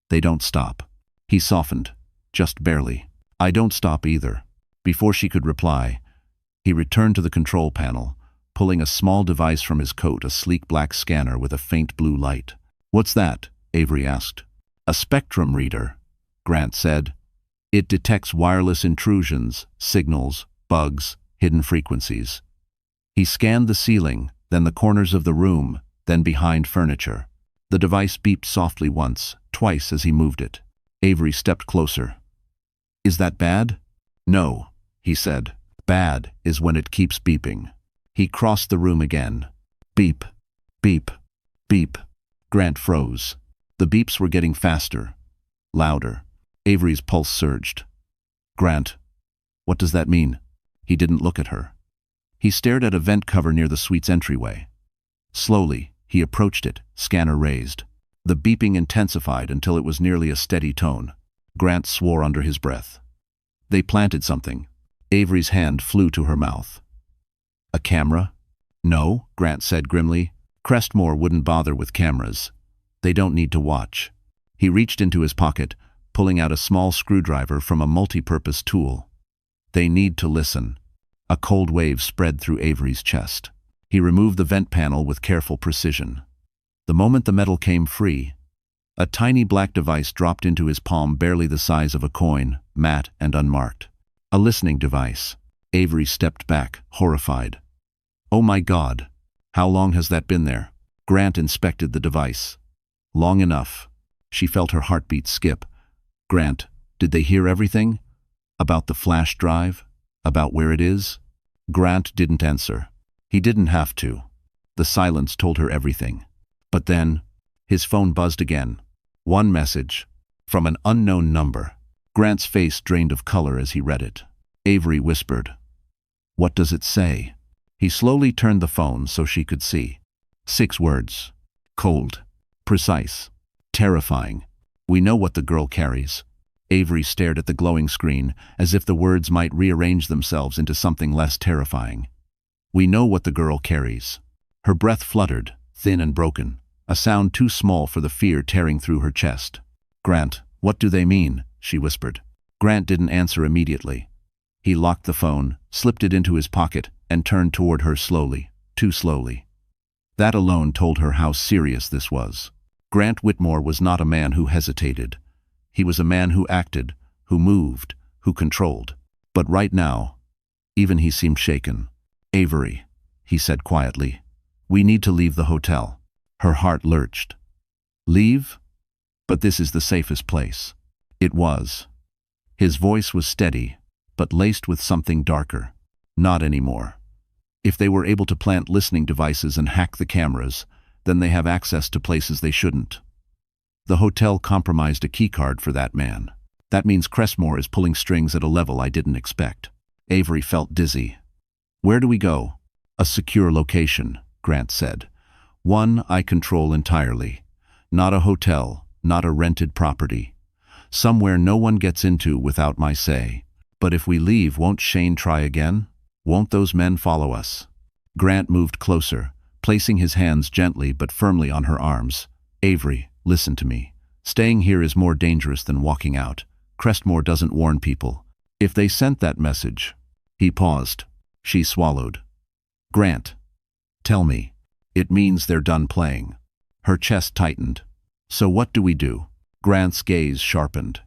They don't stop. He softened, just barely. I don't stop either. Before she could reply, he returned to the control panel, pulling a small device from his coat, a sleek black scanner with a faint blue light. What's that? Avery asked. A spectrum reader, Grant said. It detects wireless intrusions, signals, bugs, hidden frequencies. He scanned the ceiling, then the corners of the room, then behind furniture. The device beeped softly once, twice as he moved it. Avery stepped closer. "Is that bad?" "No," he said. "Bad is when it keeps beeping." He crossed the room again. Beep, beep, beep. Grant froze. The beeps were getting faster, louder. Avery's pulse surged. "Grant, what does that mean?" He didn't look at her. He stared at a vent cover near the suite's entryway. Slowly, he approached it, scanner raised. The beeping intensified until it was nearly a steady tone. Grant swore under his breath. They planted something. Avery's hand flew to her mouth. "A camera?" "No," Grant said grimly. "Crestmore wouldn't bother with cameras. They don't need to watch." He reached into his pocket, pulling out a small screwdriver from a multi-purpose tool. "They need to listen." A cold wave spread through Avery's chest. He removed the vent panel with careful precision. The moment the metal came free, a tiny black device dropped into his palm, barely the size of a coin, matte and unmarked. A listening device. Avery stepped back, horrified. "Oh my God! How long has that been there?" Grant inspected the device. "Long enough." She felt her heartbeat skip. "Grant, did they hear everything? About the flash drive? About where it is?" Grant didn't answer. He didn't have to. The silence told her everything. But then, his phone buzzed again. One message, from an unknown number. Grant's face drained of color as he read it. Avery whispered, "What does it say?" He slowly turned the phone so she could see. 6 words. Cold. Precise. Terrifying. "We know what the girl carries." Avery stared at the glowing screen, as if the words might rearrange themselves into something less terrifying. "We know what the girl carries." Her breath fluttered, thin and broken, a sound too small for the fear tearing through her chest. "Grant, what do they mean?" she whispered. Grant didn't answer immediately. He locked the phone, slipped it into his pocket, and turned toward her slowly, too slowly. That alone told her how serious this was. Grant Whitmore was not a man who hesitated. He was a man who acted, who moved, who controlled. But right now, even he seemed shaken. "Avery," he said quietly, "we need to leave the hotel." Her heart lurched. "Leave? But this is the safest place." It was. His voice was steady, but laced with something darker. "Not anymore. If they were able to plant listening devices and hack the cameras, then they have access to places they shouldn't. The hotel compromised a keycard for that man. That means Crestmore is pulling strings at a level I didn't expect." Avery felt dizzy. "Where do we go?" "A secure location," Grant said. "One I control entirely. Not a hotel, not a rented property. Somewhere no one gets into without my say. But if we leave, won't Shane try again? Won't those men follow us?" Grant moved closer, placing his hands gently but firmly on her arms. "Avery, listen to me. Staying here is more dangerous than walking out. Crestmore doesn't warn people. If they sent that message..." He paused. She swallowed. "Grant, tell me. It means they're done playing." Her chest tightened. "So what do we do?" Grant's gaze sharpened.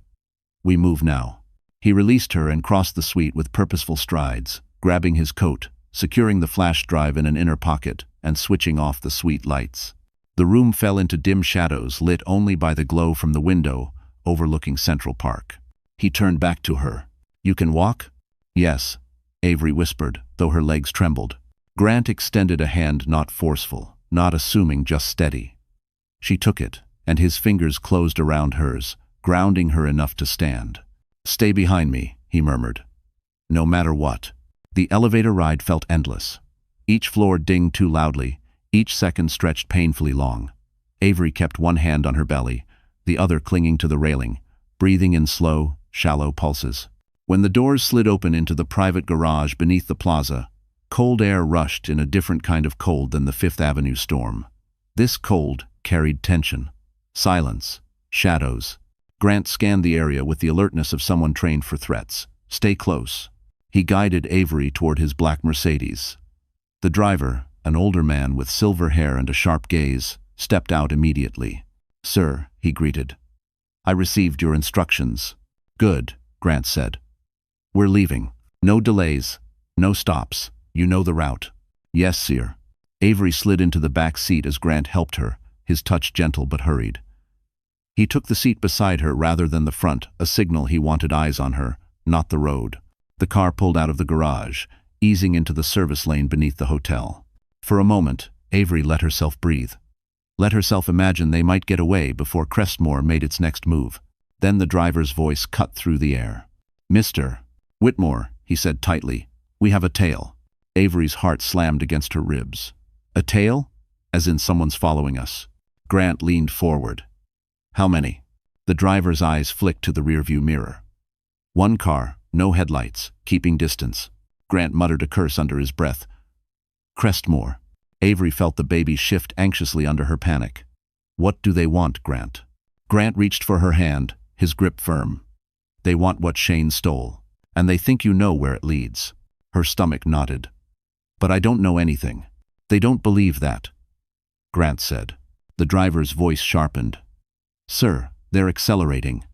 "We move now." He released her and crossed the suite with purposeful strides, grabbing his coat, securing the flash drive in an inner pocket, and switching off the suite lights. The room fell into dim shadows lit only by the glow from the window overlooking Central Park. He turned back to her. "You can walk?" "Yes," Avery whispered, though her legs trembled. Grant extended a hand, not forceful, not assuming, just steady. She took it, and his fingers closed around hers, grounding her enough to stand. "Stay behind me," he murmured. "No matter what." The elevator ride felt endless. Each floor dinged too loudly, each second stretched painfully long. Avery kept one hand on her belly, the other clinging to the railing, breathing in slow, shallow pulses. When the doors slid open into the private garage beneath the plaza, cold air rushed, in a different kind of cold than the Fifth Avenue storm. This cold carried tension, silence, shadows. Grant scanned the area with the alertness of someone trained for threats. "Stay close." He guided Avery toward his black Mercedes. The driver, an older man with silver hair and a sharp gaze, stepped out immediately. "Sir," he greeted. "I received your instructions." "Good," Grant said. "We're leaving. No delays, no stops. You know the route." "Yes, sir." Avery slid into the back seat as Grant helped her, his touch gentle but hurried. He took the seat beside her rather than the front, a signal he wanted eyes on her, not the road. The car pulled out of the garage, easing into the service lane beneath the hotel. For a moment, Avery let herself breathe. Let herself imagine they might get away before Crestmore made its next move. Then the driver's voice cut through the air. "Mr. Whitmore," he said tightly, "we have a tail." Avery's heart slammed against her ribs. "A tail? As in someone's following us?" Grant leaned forward. "How many?" The driver's eyes flicked to the rearview mirror. "One car, no headlights, keeping distance." Grant muttered a curse under his breath. "Crestmore." Avery felt the baby shift anxiously under her panic. "What do they want, Grant?" Grant reached for her hand, his grip firm. "They want what Shane stole, and they think you know where it leads." Her stomach knotted. "But I don't know anything. They don't believe that," Grant said. The driver's voice sharpened. "Sir, they're accelerating."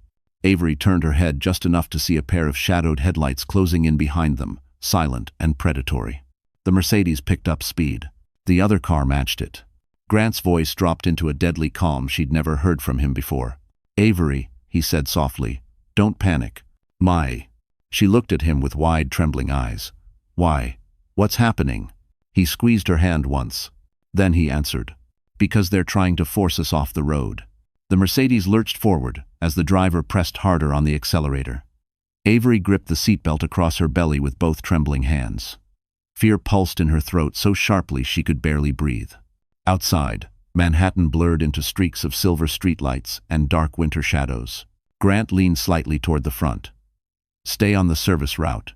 Avery turned her head just enough to see a pair of shadowed headlights closing in behind them, silent and predatory. The Mercedes picked up speed. The other car matched it. Grant's voice dropped into a deadly calm she'd never heard from him before. "Avery," he said softly, "don't panic." "My." She looked at him with wide, trembling eyes. "Why? What's happening?" He squeezed her hand once. Then he answered, "Because they're trying to force us off the road." The Mercedes lurched forward as the driver pressed harder on the accelerator. Avery gripped the seatbelt across her belly with both trembling hands. Fear pulsed in her throat so sharply she could barely breathe. Outside, Manhattan blurred into streaks of silver streetlights and dark winter shadows. Grant leaned slightly toward the front. "Stay on the service route.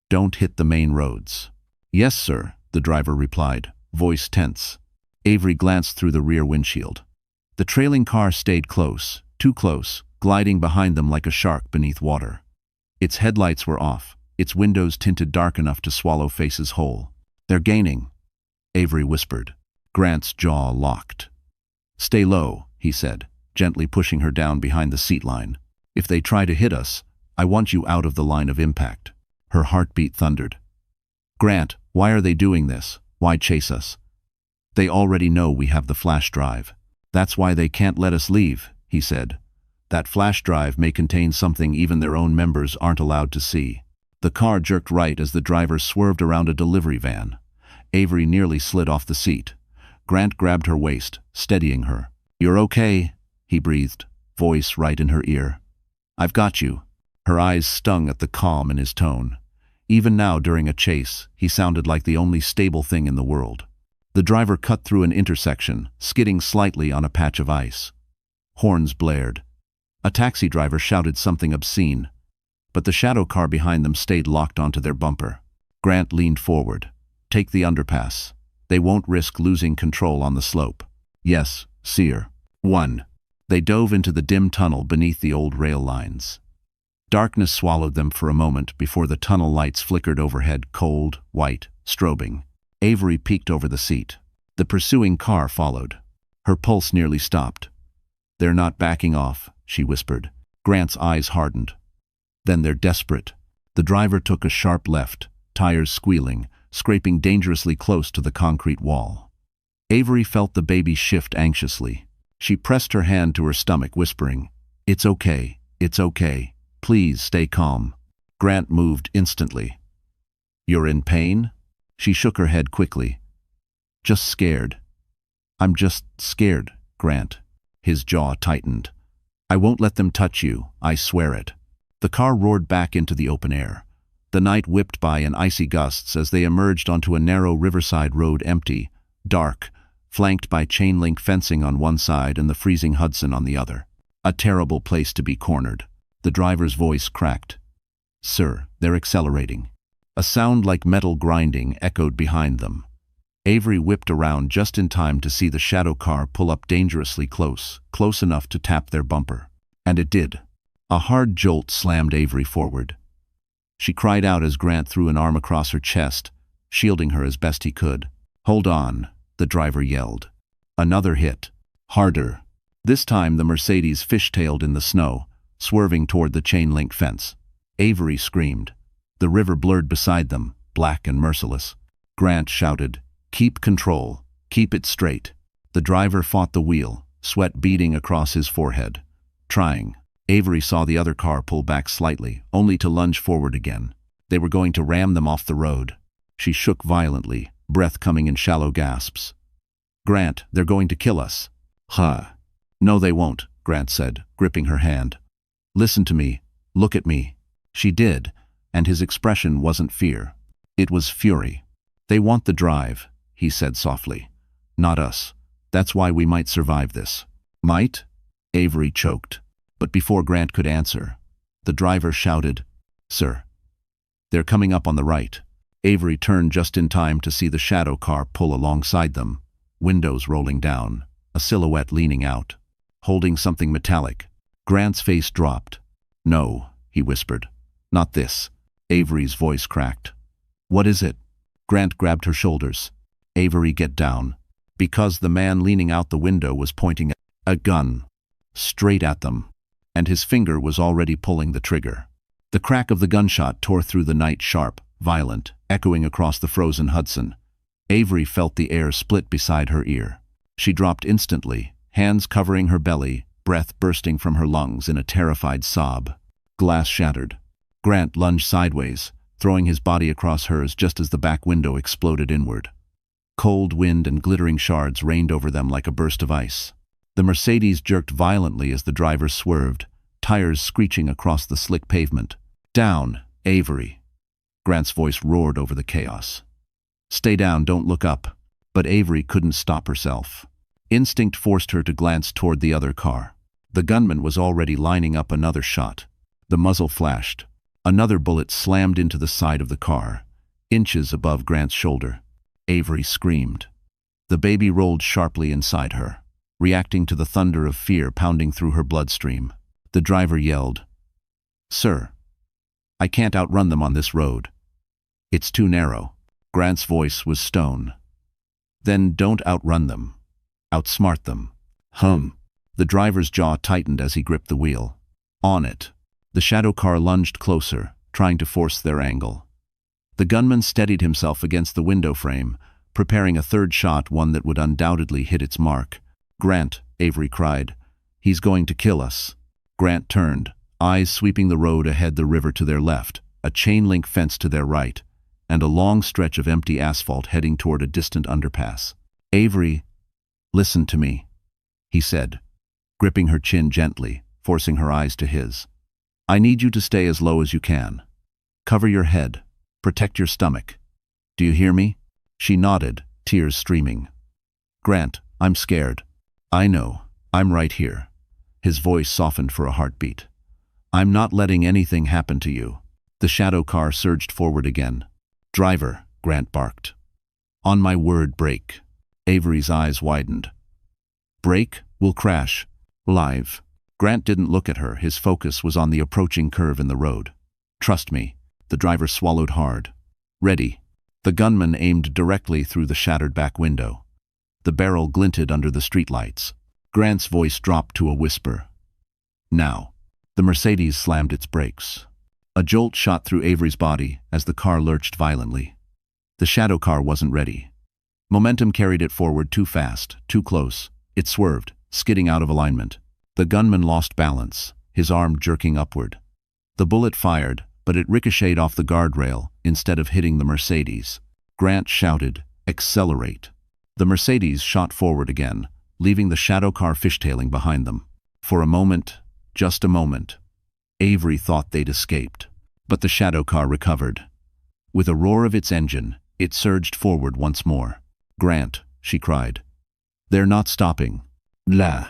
Don't hit the main roads." "Yes, sir," the driver replied, voice tense. Avery glanced through the rear windshield. The trailing car stayed close, too close, gliding behind them like a shark beneath water. Its headlights were off, its windows tinted dark enough to swallow faces whole. "They're gaining," Avery whispered. Grant's jaw locked. "Stay low," he said, gently pushing her down behind the seat line. "If they try to hit us, I want you out of the line of impact." Her heartbeat thundered. "Grant, why are they doing this? Why chase us?" "They already know we have the flash drive. That's why they can't let us leave," he said. "That flash drive may contain something even their own members aren't allowed to see." The car jerked right as the driver swerved around a delivery van. Avery nearly slid off the seat. Grant grabbed her waist, steadying her. "You're okay," he breathed, voice right in her ear. "I've got you." Her eyes stung at the calm in his tone. Even now during a chase, he sounded like the only stable thing in the world. The driver cut through an intersection, skidding slightly on a patch of ice. Horns blared. A taxi driver shouted something obscene, but the shadow car behind them stayed locked onto their bumper. Grant leaned forward. "Take the underpass. They won't risk losing control on the slope." "Yes, Seer." 1. They dove into the dim tunnel beneath the old rail lines. Darkness swallowed them for a moment before the tunnel lights flickered overhead, cold, white, strobing. Avery peeked over the seat. The pursuing car followed. Her pulse nearly stopped. "They're not backing off," she whispered. Grant's eyes hardened. "Then they're desperate." The driver took a sharp left, tires squealing, scraping dangerously close to the concrete wall. Avery felt the baby shift anxiously. She pressed her hand to her stomach, whispering, "It's okay, it's okay. Please stay calm." Grant moved instantly. "You're in pain?" She shook her head quickly. "Just scared." "I'm just scared, Grant." His jaw tightened. "I won't let them touch you, I swear it." The car roared back into the open air. The night whipped by in icy gusts as they emerged onto a narrow riverside road, empty, dark, flanked by chain-link fencing on one side and the freezing Hudson on the other. A terrible place to be cornered. The driver's voice cracked. "Sir, they're accelerating." A sound like metal grinding echoed behind them. Avery whipped around just in time to see the shadow car pull up dangerously close, close enough to tap their bumper. And it did. A hard jolt slammed Avery forward. She cried out as Grant threw an arm across her chest, shielding her as best he could. "Hold on," the driver yelled. Another hit. Harder. This time the Mercedes fishtailed in the snow, swerving toward the chain-link fence. Avery screamed. The river blurred beside them, black and merciless. Grant shouted, "Keep control. Keep it straight." The driver fought the wheel, sweat beading across his forehead. trying. Avery saw the other car pull back slightly, only to lunge forward again. They were going to ram them off the road. She shook violently, breath coming in shallow gasps. "Grant, they're going to kill us." "Huh. No, they won't," Grant said, gripping her hand. "Listen to me. Look at me." She did, and his expression wasn't fear. It was fury. "They want the drive," he said softly. "Not us. That's why we might survive this." "Might?" Avery choked. But before Grant could answer, the driver shouted, "Sir." "They're coming up on the right." Avery turned just in time to see the shadow car pull alongside them, windows rolling down, a silhouette leaning out, holding something metallic. Grant's face dropped. "No," he whispered. "Not this." Avery's voice cracked. "What is it?" Grant grabbed her shoulders. "Avery, get down." Because the man leaning out the window was pointing a gun straight at them, and his finger was already pulling the trigger. The crack of the gunshot tore through the night, sharp, violent, echoing across the frozen Hudson. Avery felt the air split beside her ear. She dropped instantly, hands covering her belly, breath bursting from her lungs in a terrified sob. Glass shattered. Grant lunged sideways, throwing his body across hers just as the back window exploded inward. Cold wind and glittering shards rained over them like a burst of ice. The Mercedes jerked violently as the driver swerved, tires screeching across the slick pavement. "Down, Avery!" Grant's voice roared over the chaos. "Stay down, don't look up." But Avery couldn't stop herself. Instinct forced her to glance toward the other car. The gunman was already lining up another shot. The muzzle flashed. Another bullet slammed into the side of the car, inches above Grant's shoulder. Avery screamed. The baby rolled sharply inside her, reacting to the thunder of fear pounding through her bloodstream. The driver yelled, "Sir, I can't outrun them on this road. It's too narrow." Grant's voice was stone. "Then don't outrun them. Outsmart them." The driver's jaw tightened as he gripped the wheel. On it. The shadow car lunged closer, trying to force their angle. The gunman steadied himself against the window frame, preparing a third shot, one that would undoubtedly hit its mark. "Grant," Avery cried. "He's going to kill us." Grant turned, eyes sweeping the road ahead, the river to their left, a chain-link fence to their right, and a long stretch of empty asphalt heading toward a distant underpass. "Avery, listen to me," he said, gripping her chin gently, forcing her eyes to his. "I need you to stay as low as you can. Cover your head. Protect your stomach. Do you hear me?" She nodded, tears streaming. "Grant, I'm scared." "I know. I'm right here." His voice softened for a heartbeat. "I'm not letting anything happen to you." The shadow car surged forward again. "Driver," Grant barked. "On my word, brake." Avery's eyes widened. "Brake? We'll crash. Live." Grant didn't look at her. His focus was on the approaching curve in the road. "Trust me." The driver swallowed hard. "Ready." The gunman aimed directly through the shattered back window. The barrel glinted under the streetlights. Grant's voice dropped to a whisper. "Now." The Mercedes slammed its brakes. A jolt shot through Avery's body as the car lurched violently. The shadow car wasn't ready. Momentum carried it forward too fast, too close. It swerved, skidding out of alignment. The gunman lost balance, his arm jerking upward. The bullet fired, but it ricocheted off the guardrail instead of hitting the Mercedes. Grant shouted, "Accelerate." The Mercedes shot forward again, leaving the shadow car fishtailing behind them. For a moment, just a moment, Avery thought they'd escaped. But the shadow car recovered. With a roar of its engine, it surged forward once more. "Grant," she cried. "They're not stopping." "La."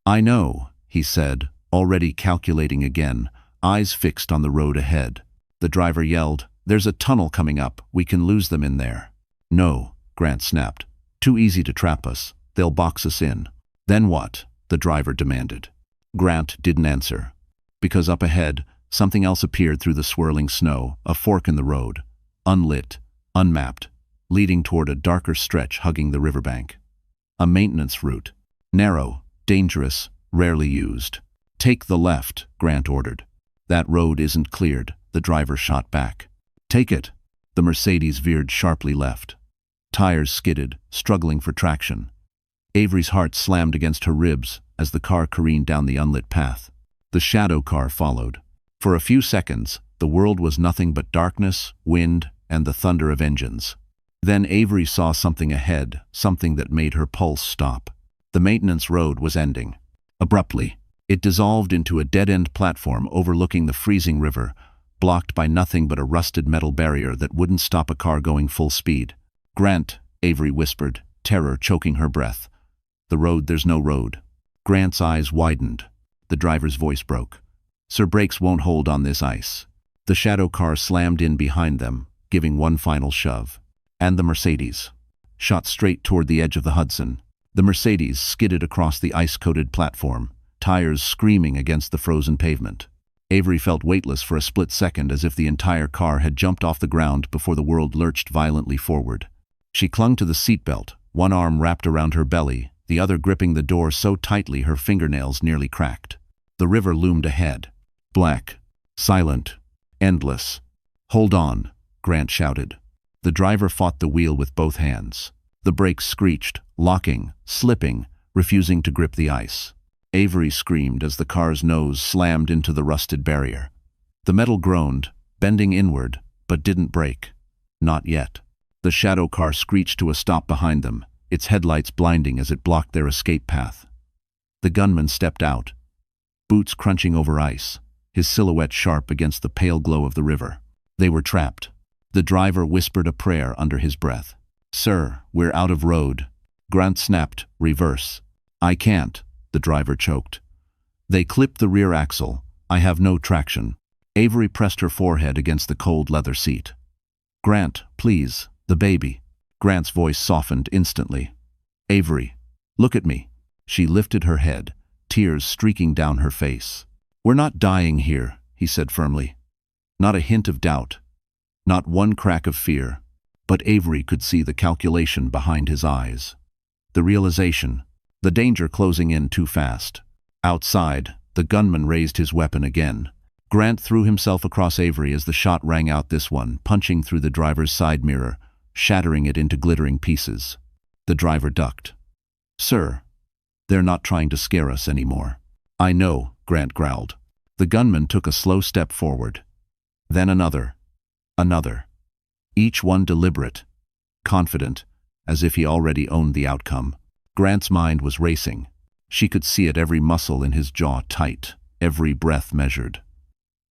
"I know," he said, already calculating again, eyes fixed on the road ahead. The driver yelled, "There's a tunnel coming up. We can lose them in there." "No," Grant snapped. "Too easy to trap us. They'll box us in." "Then what?" the driver demanded. Grant didn't answer. Because up ahead, something else appeared through the swirling snow, a fork in the road, unlit, unmapped, leading toward a darker stretch hugging the riverbank. A maintenance route. Narrow, dangerous, rarely used. "Take the left," Grant ordered. "That road isn't cleared," the driver shot back. "Take it." The Mercedes veered sharply left. Tires skidded, struggling for traction. Avery's heart slammed against her ribs as the car careened down the unlit path. The shadow car followed. For a few seconds, the world was nothing but darkness, wind, and the thunder of engines. Then Avery saw something ahead, something that made her pulse stop. The maintenance road was ending. Abruptly, it dissolved into a dead-end platform overlooking the freezing river, blocked by nothing but a rusted metal barrier that wouldn't stop a car going full speed. "Grant," Avery whispered, terror choking her breath. "The road, there's no road." Grant's eyes widened. The driver's voice broke. "Sir, brakes won't hold on this ice." The shadow car slammed in behind them, giving one final shove. And the Mercedes shot straight toward the edge of the Hudson. The Mercedes skidded across the ice-coated platform, tires screaming against the frozen pavement. Avery felt weightless for a split second, as if the entire car had jumped off the ground before the world lurched violently forward. She clung to the seatbelt, one arm wrapped around her belly, the other gripping the door so tightly her fingernails nearly cracked. The river loomed ahead. Black, silent, endless. "Hold on," Grant shouted. The driver fought the wheel with both hands. The brakes screeched, locking, slipping, refusing to grip the ice. Avery screamed as the car's nose slammed into the rusted barrier. The metal groaned, bending inward, but didn't break. Not yet. The shadow car screeched to a stop behind them, its headlights blinding as it blocked their escape path. The gunman stepped out, boots crunching over ice, his silhouette sharp against the pale glow of the river. They were trapped. The driver whispered a prayer under his breath. "Sir, we're out of road." Grant snapped, "Reverse." "I can't," the driver choked. "They clipped the rear axle. I have no traction." Avery pressed her forehead against the cold leather seat. "Grant, please, the baby." Grant's voice softened instantly. "Avery, look at me." She lifted her head, tears streaking down her face. "We're not dying here," he said firmly. Not a hint of doubt. Not one crack of fear, but Avery could see the calculation behind his eyes. The realization, the danger closing in too fast. Outside, the gunman raised his weapon again. Grant threw himself across Avery as the shot rang out, this one punching through the driver's side mirror, shattering it into glittering pieces. The driver ducked. "Sir, they're not trying to scare us anymore." "I know," Grant growled. The gunman took a slow step forward. Then another. Another. Each one deliberate, confident, as if he already owned the outcome. Grant's mind was racing. She could see it, every muscle in his jaw tight, every breath measured.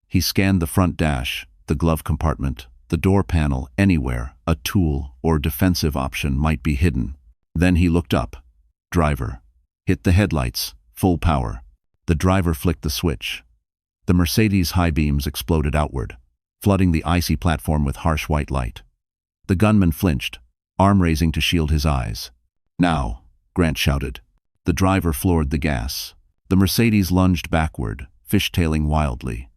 He scanned the front dash, the glove compartment, the door panel, anywhere a tool or defensive option might be hidden. Then he looked up. Driver. Hit the headlights, full power. The driver flicked the switch. The Mercedes' high beams exploded outward, flooding the icy platform with harsh white light. The gunman flinched, arm raising to shield his eyes. "Now," Grant shouted. The driver floored the gas. The Mercedes lunged backward, fishtailing wildly.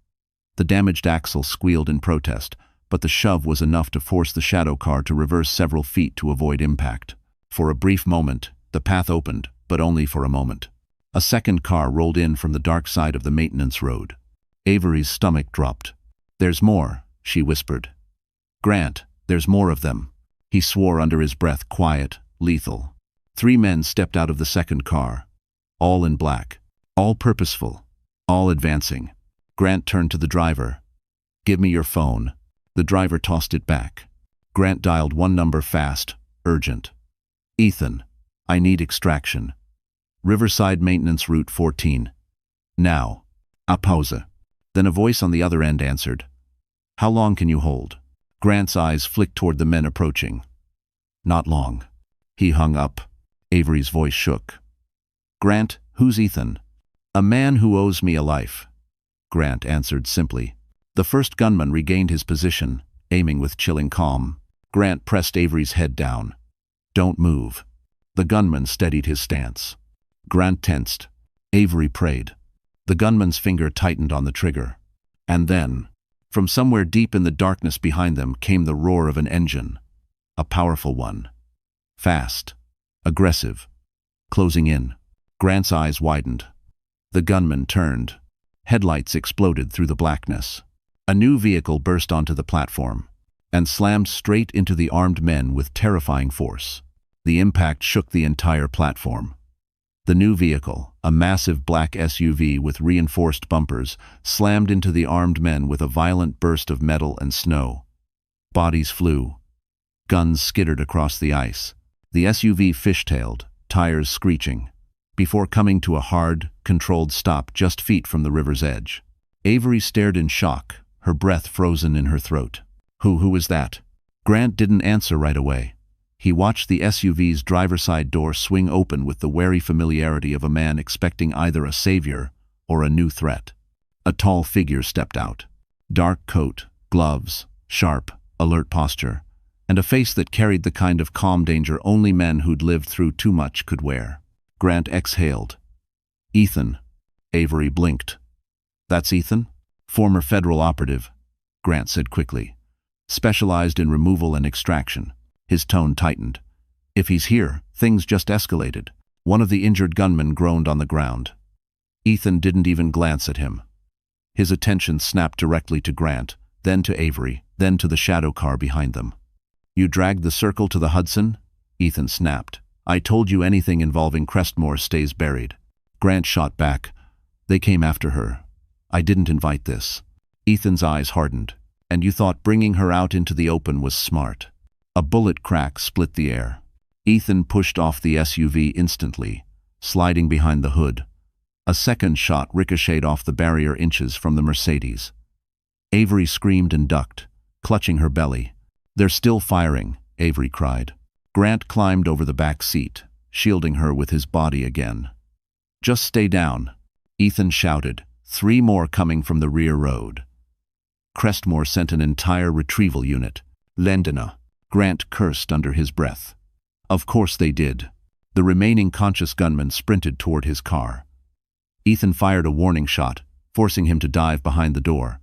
The damaged axle squealed in protest, but the shove was enough to force the shadow car to reverse several feet to avoid impact. For a brief moment, the path opened, but only for a moment. A second car rolled in from the dark side of the maintenance road. Avery's stomach dropped. "There's more," she whispered. "Grant, there's more of them." He swore under his breath, quiet, lethal. 3 men stepped out of the second car, all in black, all purposeful, all advancing. Grant turned to the driver. "Give me your phone." The driver tossed it back. Grant dialed one number fast, urgent. "Ethan, I need extraction. Riverside Maintenance Route 14. Now." A pause. Then a voice on the other end answered. "How long can you hold?" Grant's eyes flicked toward the men approaching. "Not long." He hung up. Avery's voice shook. "Grant, who's Ethan?" "A man who owes me a life," Grant answered simply. The first gunman regained his position, aiming with chilling calm. Grant pressed Avery's head down. "Don't move." The gunman steadied his stance. Grant tensed. Avery prayed. The gunman's finger tightened on the trigger. And then, from somewhere deep in the darkness behind them, came the roar of an engine. A powerful one. Fast. Aggressive. Closing in. Grant's eyes widened. The gunman turned. Headlights exploded through the blackness. A new vehicle burst onto the platform and slammed straight into the armed men with terrifying force. The impact shook the entire platform. The new vehicle, a massive black SUV with reinforced bumpers, slammed into the armed men with a violent burst of metal and snow. Bodies flew. Guns skittered across the ice. The SUV fishtailed, tires screeching, before coming to a hard, controlled stop just feet from the river's edge. Avery stared in shock, her breath frozen in her throat. Who was that? Grant didn't answer right away. He watched the SUV's driver's side door swing open with the wary familiarity of a man expecting either a savior or a new threat. A tall figure stepped out. Dark coat, gloves, sharp, alert posture, and a face that carried the kind of calm danger only men who'd lived through too much could wear. Grant exhaled. "Ethan." Avery blinked. "That's Ethan?" "Former federal operative," Grant said quickly. "Specialized in removal and extraction." His tone tightened. "If he's here, things just escalated." One of the injured gunmen groaned on the ground. Ethan didn't even glance at him. His attention snapped directly to Grant, then to Avery, then to the shadow car behind them. "You dragged the circle to the Hudson?" Ethan snapped. "I told you anything involving Crestmore stays buried." Grant shot back. "They came after her. I didn't invite this." Ethan's eyes hardened. "And you thought bringing her out into the open was smart." A bullet crack split the air. Ethan pushed off the SUV instantly, sliding behind the hood. A second shot ricocheted off the barrier inches from the Mercedes. Avery screamed and ducked, clutching her belly. "They're still firing," Avery cried. Grant climbed over the back seat, shielding her with his body again. "Just stay down," Ethan shouted, 3 more coming from the rear road. Crestmore sent an entire retrieval unit. "Lendina," Grant cursed under his breath. Of course they did. The remaining conscious gunman sprinted toward his car. Ethan fired a warning shot, forcing him to dive behind the door.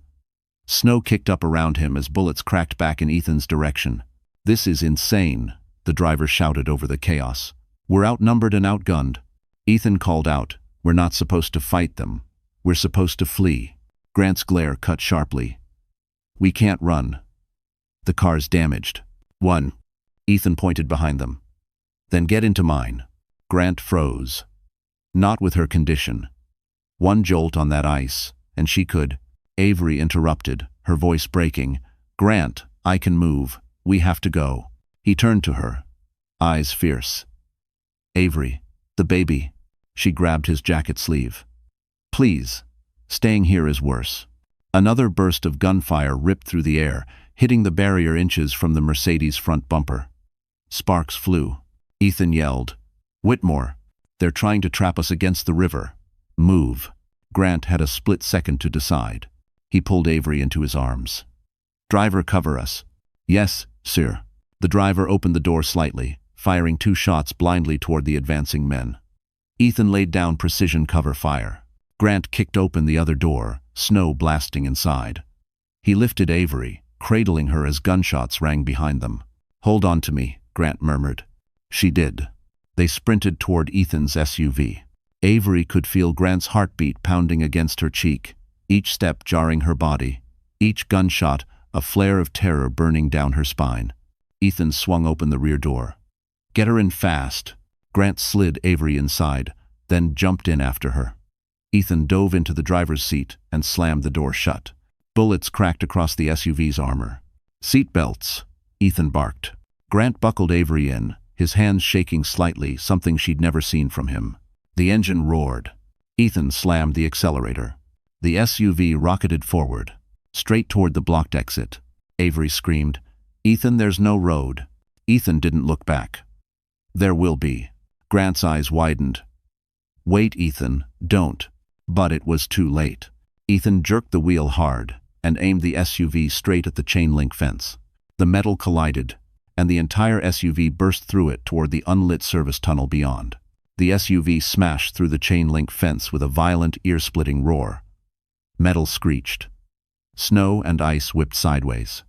Snow kicked up around him as bullets cracked back in Ethan's direction. "This is insane," the driver shouted over the chaos. "We're outnumbered and outgunned." Ethan called out, "We're not supposed to fight them. We're supposed to flee." Grant's glare cut sharply. "We can't run. The car's damaged." "One." Ethan pointed behind them. "Then get into mine." Grant froze. Not with her condition. One jolt on that ice, and she could. Avery interrupted, her voice breaking. "Grant, I can move. We have to go." He turned to her, eyes fierce. "Avery, the baby." She grabbed his jacket sleeve. "Please, staying here is worse." Another burst of gunfire ripped through the air, hitting the barrier inches from the Mercedes' front bumper. Sparks flew. Ethan yelled, "Whitmore, they're trying to trap us against the river. Move." Grant had a split second to decide. He pulled Avery into his arms. "Driver, cover us." "Yes, sir." The driver opened the door slightly, firing 2 shots blindly toward the advancing men. Ethan laid down precision cover fire. Grant kicked open the other door, snow blasting inside. He lifted Avery, cradling her as gunshots rang behind them. "Hold on to me," Grant murmured. She did. They sprinted toward Ethan's SUV. Avery could feel Grant's heartbeat pounding against her cheek, each step jarring her body, each gunshot a flare of terror burning down her spine. Ethan swung open the rear door. "Get her in fast." Grant slid Avery inside, then jumped in after her. Ethan dove into the driver's seat and slammed the door shut. Bullets cracked across the SUV's armor. "Seat belts," Ethan barked. Grant buckled Avery in, his hands shaking slightly, something she'd never seen from him. The engine roared. Ethan slammed the accelerator. The SUV rocketed forward, straight toward the blocked exit. Avery screamed, "Ethan, there's no road." Ethan didn't look back. "There will be." Grant's eyes widened. "Wait, Ethan, don't." But it was too late. Ethan jerked the wheel hard and aimed the SUV straight at the chain-link fence. The metal collided, and the entire SUV burst through it toward the unlit service tunnel beyond. The SUV smashed through the chain-link fence with a violent, ear-splitting roar. Metal screeched. Snow and ice whipped sideways.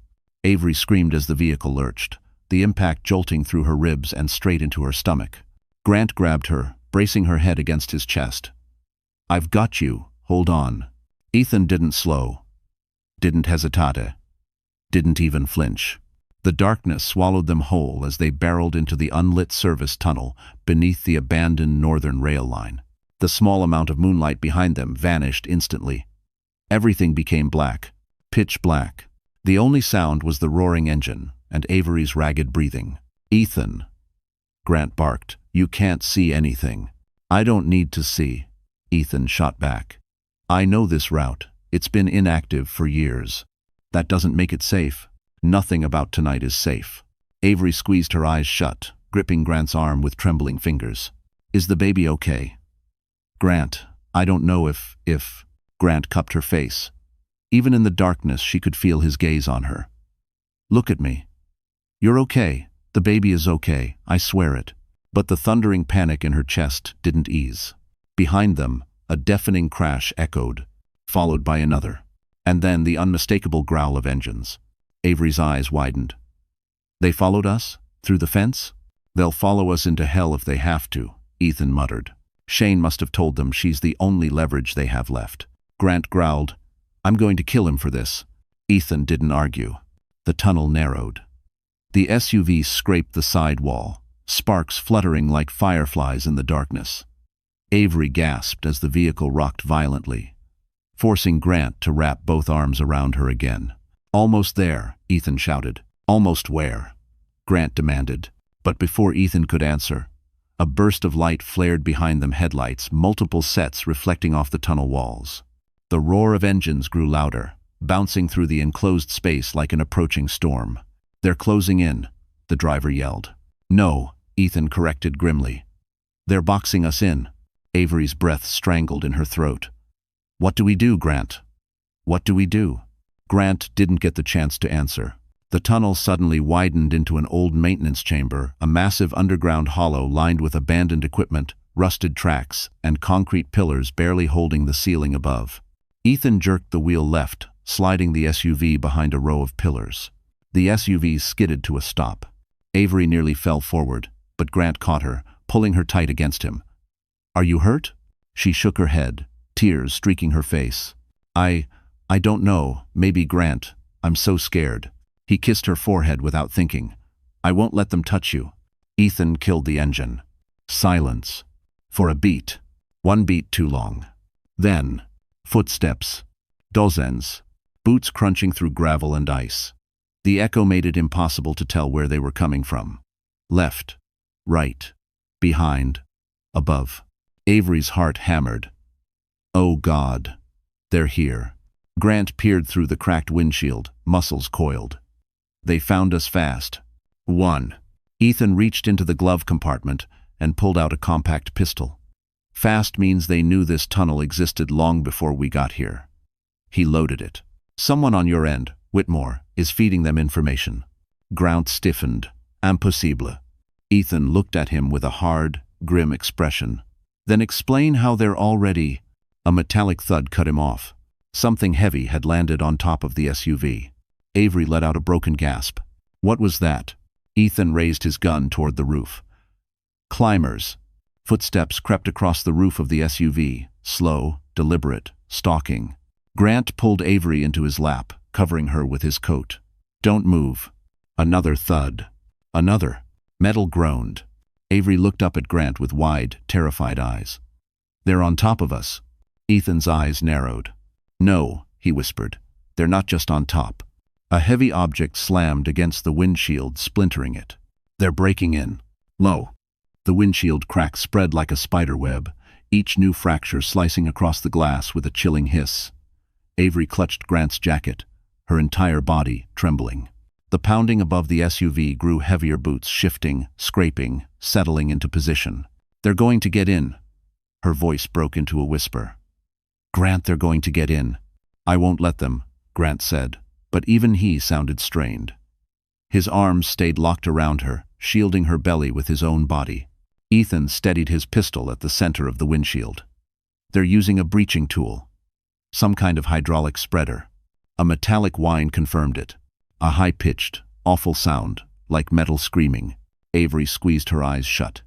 Avery screamed as the vehicle lurched, the impact jolting through her ribs and straight into her stomach. Grant grabbed her, bracing her head against his chest. "I've got you. Hold on." Ethan didn't slow. Didn't hesitate. Didn't even flinch. The darkness swallowed them whole as they barreled into the unlit service tunnel beneath the abandoned northern rail line. The small amount of moonlight behind them vanished instantly. Everything became black, pitch black. The only sound was the roaring engine and Avery's ragged breathing. "Ethan," Grant barked, "you can't see anything." "I don't need to see," Ethan shot back. "I know this route. It's been inactive for years. That doesn't make it safe. Nothing about tonight is safe." Avery squeezed her eyes shut, gripping Grant's arm with trembling fingers. "Is the baby okay?" "Grant, I don't know if…" Grant cupped her face. Even in the darkness, she could feel his gaze on her. "Look at me. You're okay. The baby is okay. I swear it." But the thundering panic in her chest didn't ease. Behind them, a deafening crash echoed, followed by another. And then the unmistakable growl of engines. Avery's eyes widened. "They followed us? Through the fence?" "They'll follow us into hell if they have to," Ethan muttered. "Shane must have told them she's the only leverage they have left." Grant growled, "I'm going to kill him for this." Ethan didn't argue. The tunnel narrowed. The SUV scraped the side wall, sparks fluttering like fireflies in the darkness. Avery gasped as the vehicle rocked violently, forcing Grant to wrap both arms around her again. "Almost there," Ethan shouted. "Almost where?" Grant demanded. But before Ethan could answer, a burst of light flared behind them, headlights, multiple sets reflecting off the tunnel walls. The roar of engines grew louder, bouncing through the enclosed space like an approaching storm. "They're closing in," the driver yelled. "No," Ethan corrected grimly. "They're boxing us in." Avery's breath strangled in her throat. "What do we do, Grant? What do we do?" Grant didn't get the chance to answer. The tunnel suddenly widened into an old maintenance chamber, a massive underground hollow lined with abandoned equipment, rusted tracks, and concrete pillars barely holding the ceiling above. Ethan jerked the wheel left, sliding the SUV behind a row of pillars. The SUV skidded to a stop. Avery nearly fell forward, but Grant caught her, pulling her tight against him. "Are you hurt?" She shook her head, tears streaking her face. I don't know, maybe, Grant. I'm so scared." He kissed her forehead without thinking. "I won't let them touch you." Ethan killed the engine. Silence. For a beat. One beat too long. Then, footsteps. Dozens. Boots crunching through gravel and ice. The echo made it impossible to tell where they were coming from. Left. Right. Behind. Above. Avery's heart hammered. "Oh God. They're here." Grant peered through the cracked windshield, muscles coiled. "They found us fast." "One." Ethan reached into the glove compartment and pulled out a compact pistol. "Fast means they knew this tunnel existed long before we got here." He loaded it. "Someone on your end, Whitmore, is feeding them information." Grant stiffened. "Impossible." Ethan looked at him with a hard, grim expression. "Then explain how they're already—" A metallic thud cut him off. Something heavy had landed on top of the SUV. Avery let out a broken gasp. "What was that?" Ethan raised his gun toward the roof. "Climbers." Footsteps crept across the roof of the SUV, slow, deliberate, stalking. Grant pulled Avery into his lap, covering her with his coat. "Don't move." Another thud. Another. Metal groaned. Avery looked up at Grant with wide, terrified eyes. "They're on top of us." Ethan's eyes narrowed. "No," he whispered. "They're not just on top." A heavy object slammed against the windshield, splintering it. "They're breaking in." Low. The windshield crack spread like a spider web, each new fracture slicing across the glass with a chilling hiss. Avery clutched Grant's jacket, her entire body trembling. The pounding above the SUV grew heavier, boots shifting, scraping, settling into position. "They're going to get in." Her voice broke into a whisper. "Grant, they're going to get in." "I won't let them," Grant said, but even he sounded strained. His arms stayed locked around her, shielding her belly with his own body. Ethan steadied his pistol at the center of the windshield. "They're using a breaching tool. Some kind of hydraulic spreader." A metallic whine confirmed it. A high-pitched, awful sound, like metal screaming. Avery squeezed her eyes shut.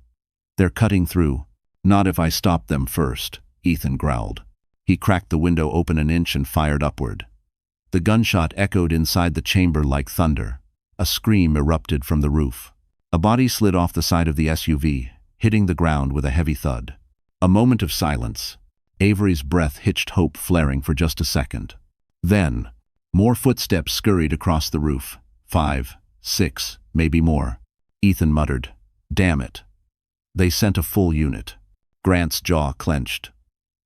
"They're cutting through." "Not if I stop them first," Ethan growled. He cracked the window open an inch and fired upward. The gunshot echoed inside the chamber like thunder. A scream erupted from the roof. A body slid off the side of the SUV, hitting the ground with a heavy thud. A moment of silence. Avery's breath hitched, hope flaring for just a second. Then, more footsteps scurried across the roof. 5, 6, maybe more. Ethan muttered, "Damn it." They sent a full unit. Grant's jaw clenched.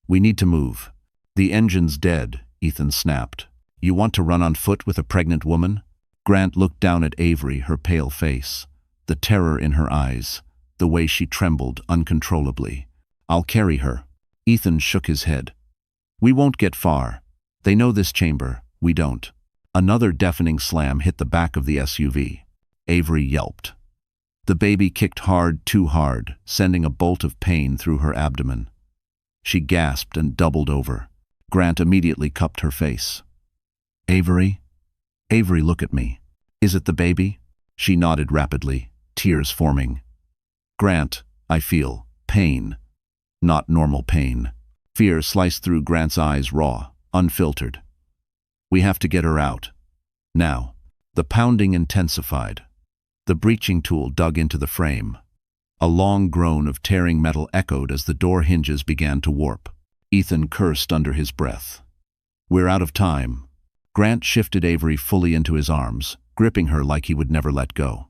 "We need to move." "The engine's dead," Ethan snapped. "You want to run on foot with a pregnant woman?" Grant looked down at Avery, her pale face, the terror in her eyes, the way she trembled uncontrollably. "I'll carry her." Ethan shook his head. "We won't get far. They know this chamber, we don't." Another deafening slam hit the back of the SUV. Avery yelped. The baby kicked hard, too hard, sending a bolt of pain through her abdomen. She gasped and doubled over. Grant immediately cupped her face. "Avery? Avery, look at me. Is it the baby?" She nodded rapidly, tears forming. "Grant, I feel pain. Not normal pain." Fear sliced through Grant's eyes, raw, unfiltered. "We have to get her out. Now." The pounding intensified. The breaching tool dug into the frame. A long groan of tearing metal echoed as the door hinges began to warp. Ethan cursed under his breath. "We're out of time." Grant shifted Avery fully into his arms, gripping her like he would never let go.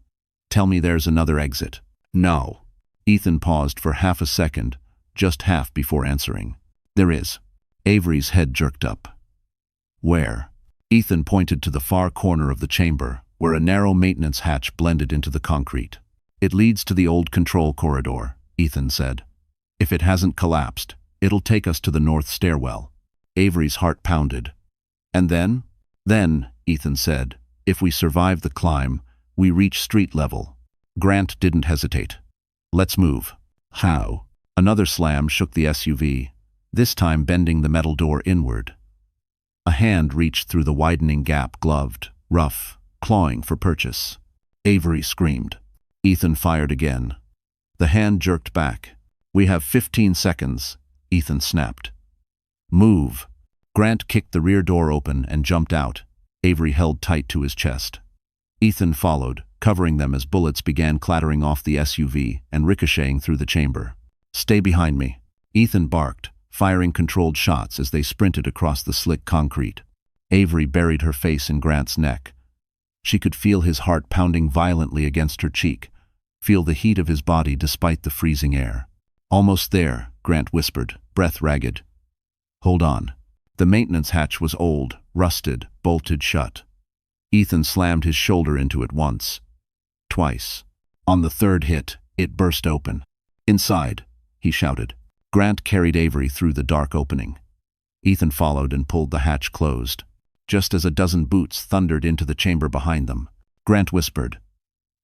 "Tell me there's another exit." "No." Ethan paused for half a second, just half before answering. "There is." Avery's head jerked up. "Where?" Ethan pointed to the far corner of the chamber, where a narrow maintenance hatch blended into the concrete. "It leads to the old control corridor," Ethan said. "If it hasn't collapsed, it'll take us to the north stairwell." Avery's heart pounded. "And then?" "Then," Ethan said, "if we survive the climb, we reach street level." Grant didn't hesitate. "Let's move." "How?" Another slam shook the SUV, this time bending the metal door inward. A hand reached through the widening gap, gloved, rough, clawing for purchase. Avery screamed. Ethan fired again. The hand jerked back. "We have 15 seconds, Ethan snapped. "Move." Grant kicked the rear door open and jumped out. Avery held tight to his chest. Ethan followed, covering them as bullets began clattering off the SUV and ricocheting through the chamber. "Stay behind me." Ethan barked, firing controlled shots as they sprinted across the slick concrete. Avery buried her face in Grant's neck. She could feel his heart pounding violently against her cheek, feel the heat of his body despite the freezing air. "Almost there," Grant whispered, breath ragged. "Hold on." The maintenance hatch was old, rusted, bolted shut. Ethan slammed his shoulder into it once, twice. On the third hit, it burst open. "Inside," he shouted. Grant carried Avery through the dark opening. Ethan followed and pulled the hatch closed. Just as a dozen boots thundered into the chamber behind them, Grant whispered,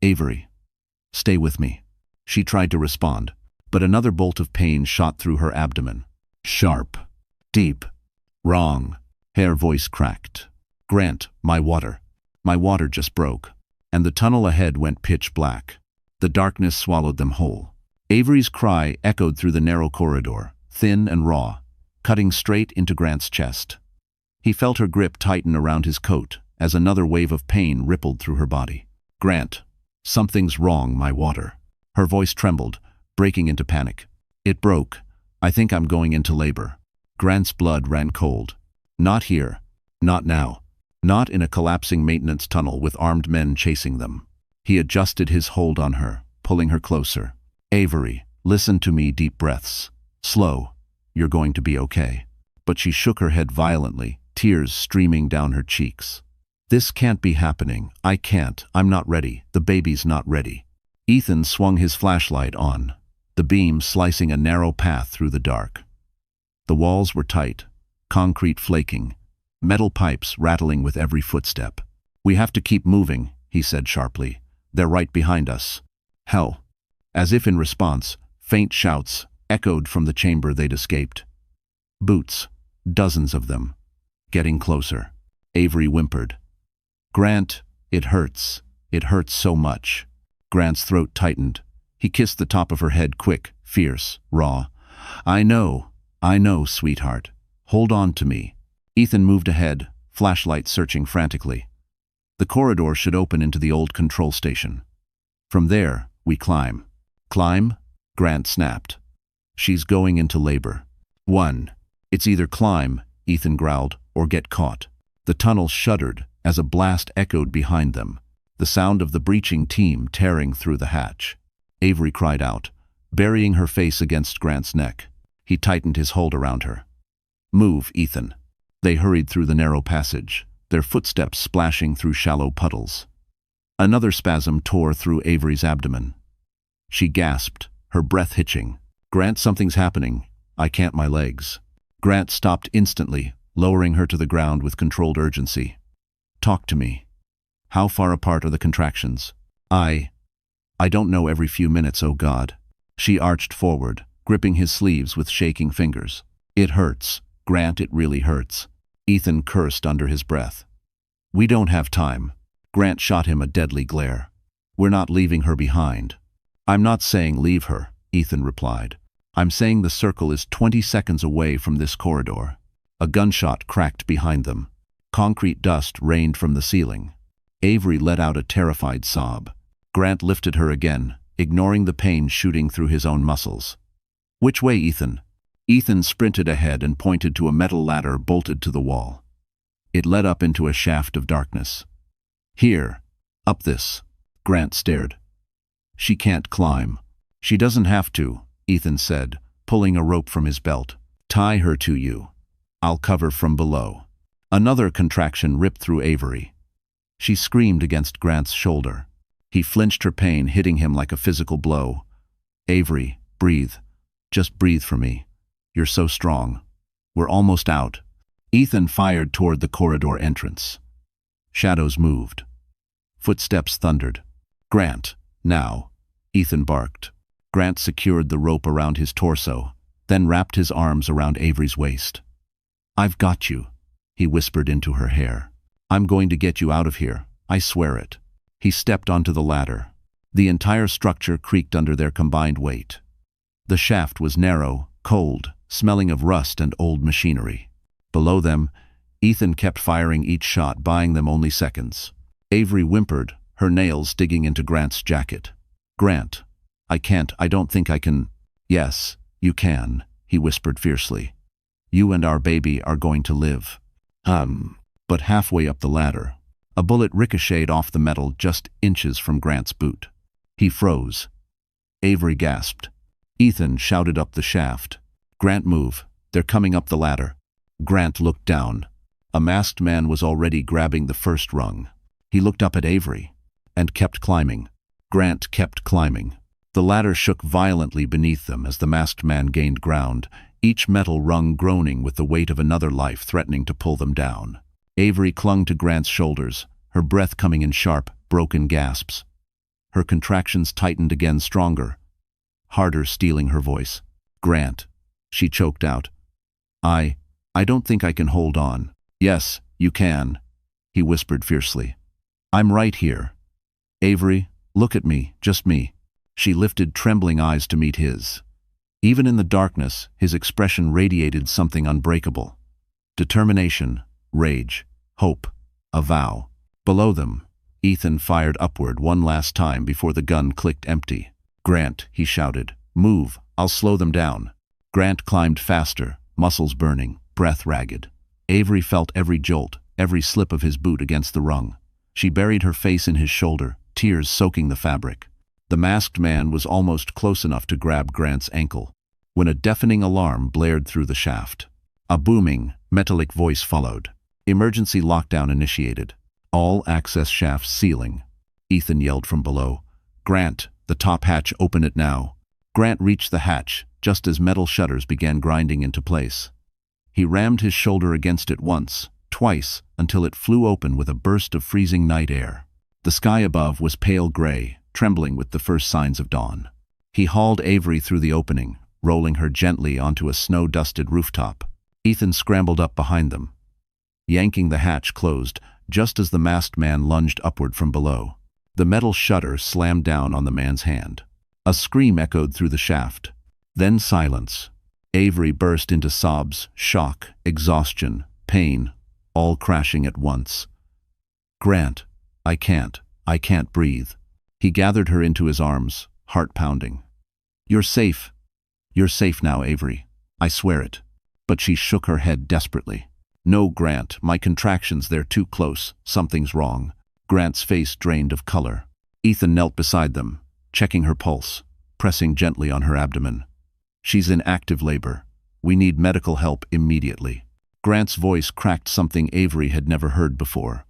"Avery, stay with me." She tried to respond, but another bolt of pain shot through her abdomen. Sharp. Deep. Wrong. Her voice cracked. "Grant, my water. My water just broke." And the tunnel ahead went pitch black. The darkness swallowed them whole. Avery's cry echoed through the narrow corridor, thin and raw, cutting straight into Grant's chest. He felt her grip tighten around his coat as another wave of pain rippled through her body. "Grant, something's wrong, my water." Her voice trembled, breaking into panic. "It broke. I think I'm going into labor." Grant's blood ran cold. Not here. Not now. Not in a collapsing maintenance tunnel with armed men chasing them. He adjusted his hold on her, pulling her closer. "Avery, listen to me," deep breaths. "Slow. You're going to be okay." But she shook her head violently, tears streaming down her cheeks. "This can't be happening. I can't. I'm not ready. The baby's not ready." Ethan swung his flashlight on, the beam slicing a narrow path through the dark. The walls were tight, concrete flaking, metal pipes rattling with every footstep. "We have to keep moving," he said sharply. "They're right behind us." "Hell." As if in response, faint shouts echoed from the chamber they'd escaped. Boots, dozens of them, getting closer. Avery whimpered. "Grant, it hurts. It hurts so much." Grant's throat tightened. He kissed the top of her head quick, fierce, raw. I know, sweetheart. Hold on to me." Ethan moved ahead, flashlight searching frantically. The corridor should open into the old control station. From there, we climb. Climb? Grant snapped. She's going into labor. 1. It's either climb, Ethan growled, or get caught. The tunnel shuddered as a blast echoed behind them, the sound of the breaching team tearing through the hatch. Avery cried out, burying her face against Grant's neck. He tightened his hold around her. Move, Ethan. They hurried through the narrow passage, their footsteps splashing through shallow puddles. Another spasm tore through Avery's abdomen. She gasped, her breath hitching. Grant, something's happening. I can't, my legs. Grant stopped instantly, lowering her to the ground with controlled urgency. Talk to me. How far apart are the contractions? I don't know, every few minutes, oh God. She arched forward, gripping his sleeves with shaking fingers. It hurts, Grant, it really hurts. Ethan cursed under his breath. We don't have time. Grant shot him a deadly glare. We're not leaving her behind. I'm not saying leave her, Ethan replied. I'm saying the circle is 20 seconds away from this corridor. A gunshot cracked behind them. Concrete dust rained from the ceiling. Avery let out a terrified sob. Grant lifted her again, ignoring the pain shooting through his own muscles. Which way, Ethan? Ethan sprinted ahead and pointed to a metal ladder bolted to the wall. It led up into a shaft of darkness. Here. Up this. Grant stared. She can't climb. She doesn't have to, Ethan said, pulling a rope from his belt. Tie her to you. I'll cover from below. Another contraction ripped through Avery. She screamed against Grant's shoulder. He flinched, her pain hitting him like a physical blow. Avery, breathe. Just breathe for me. You're so strong. We're almost out. Ethan fired toward the corridor entrance. Shadows moved. Footsteps thundered. Grant, now, Ethan barked. Grant secured the rope around his torso, then wrapped his arms around Avery's waist. I've got you, he whispered into her hair. I'm going to get you out of here, I swear it. He stepped onto the ladder. The entire structure creaked under their combined weight. The shaft was narrow, cold, smelling of rust and old machinery. Below them, Ethan kept firing each shot, buying them only seconds. Avery whimpered, her nails digging into Grant's jacket. Grant, I don't think I can. Yes, you can, he whispered fiercely. You and our baby are going to live. But halfway up the ladder, a bullet ricocheted off the metal just inches from Grant's boot. He froze. Avery gasped. Ethan shouted up the shaft. Grant, move. They're coming up the ladder. Grant looked down. A masked man was already grabbing the first rung. He looked up at Avery and kept climbing. Grant kept climbing. The ladder shook violently beneath them as the masked man gained ground, each metal rung groaning with the weight of another life threatening to pull them down. Avery clung to Grant's shoulders, her breath coming in sharp, broken gasps. Her contractions tightened again, stronger, harder, stealing her voice. Grant, she choked out. I don't think I can hold on. Yes, you can, he whispered fiercely. I'm right here. Avery, look at me, just me. She lifted trembling eyes to meet his. Even in the darkness, his expression radiated something unbreakable. Determination, rage, hope, a vow. Below them, Ethan fired upward one last time before the gun clicked empty. Grant, he shouted, move, I'll slow them down. Grant climbed faster, muscles burning, breath ragged. Avery felt every jolt, every slip of his boot against the rung. She buried her face in his shoulder, tears soaking the fabric. The masked man was almost close enough to grab Grant's ankle, when a deafening alarm blared through the shaft. A booming, metallic voice followed. Emergency lockdown initiated. All access shafts sealing. Ethan yelled from below. Grant, the top hatch, open it now. Grant reached the hatch, just as metal shutters began grinding into place. He rammed his shoulder against it once, twice, until it flew open with a burst of freezing night air. The sky above was pale gray, trembling with the first signs of dawn. He hauled Avery through the opening, rolling her gently onto a snow-dusted rooftop. Ethan scrambled up behind them, yanking the hatch closed just as the masked man lunged upward from below. The metal shutter slammed down on the man's hand. A scream echoed through the shaft. Then silence. Avery burst into sobs, shock, exhaustion, pain, all crashing at once. Grant, I can't breathe. He gathered her into his arms, heart pounding. You're safe. You're safe now, Avery. I swear it. But she shook her head desperately. No, Grant, my contractions, they're too close. Something's wrong. Grant's face drained of color. Ethan knelt beside them, checking her pulse, pressing gently on her abdomen. She's in active labor. We need medical help immediately. Grant's voice cracked something Avery had never heard before.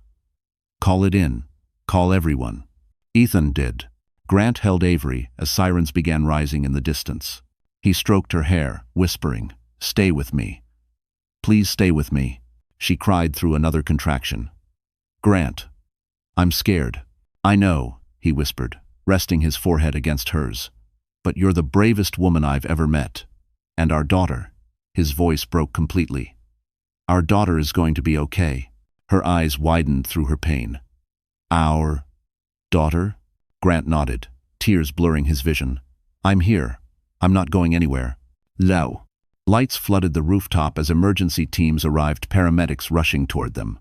Call it in. Call everyone. Ethan did. Grant held Avery as sirens began rising in the distance. He stroked her hair, whispering, "Stay with me. Please stay with me," she cried through another contraction. "Grant, I'm scared." "I know," he whispered, resting his forehead against hers. "But you're the bravest woman I've ever met. And our daughter," his voice broke completely. "Our daughter is going to be okay." Her eyes widened through her pain. "Our daughter?" Grant nodded, tears blurring his vision. "I'm here. I'm not going anywhere." Low. Lights flooded the rooftop as emergency teams arrived, paramedics rushing toward them.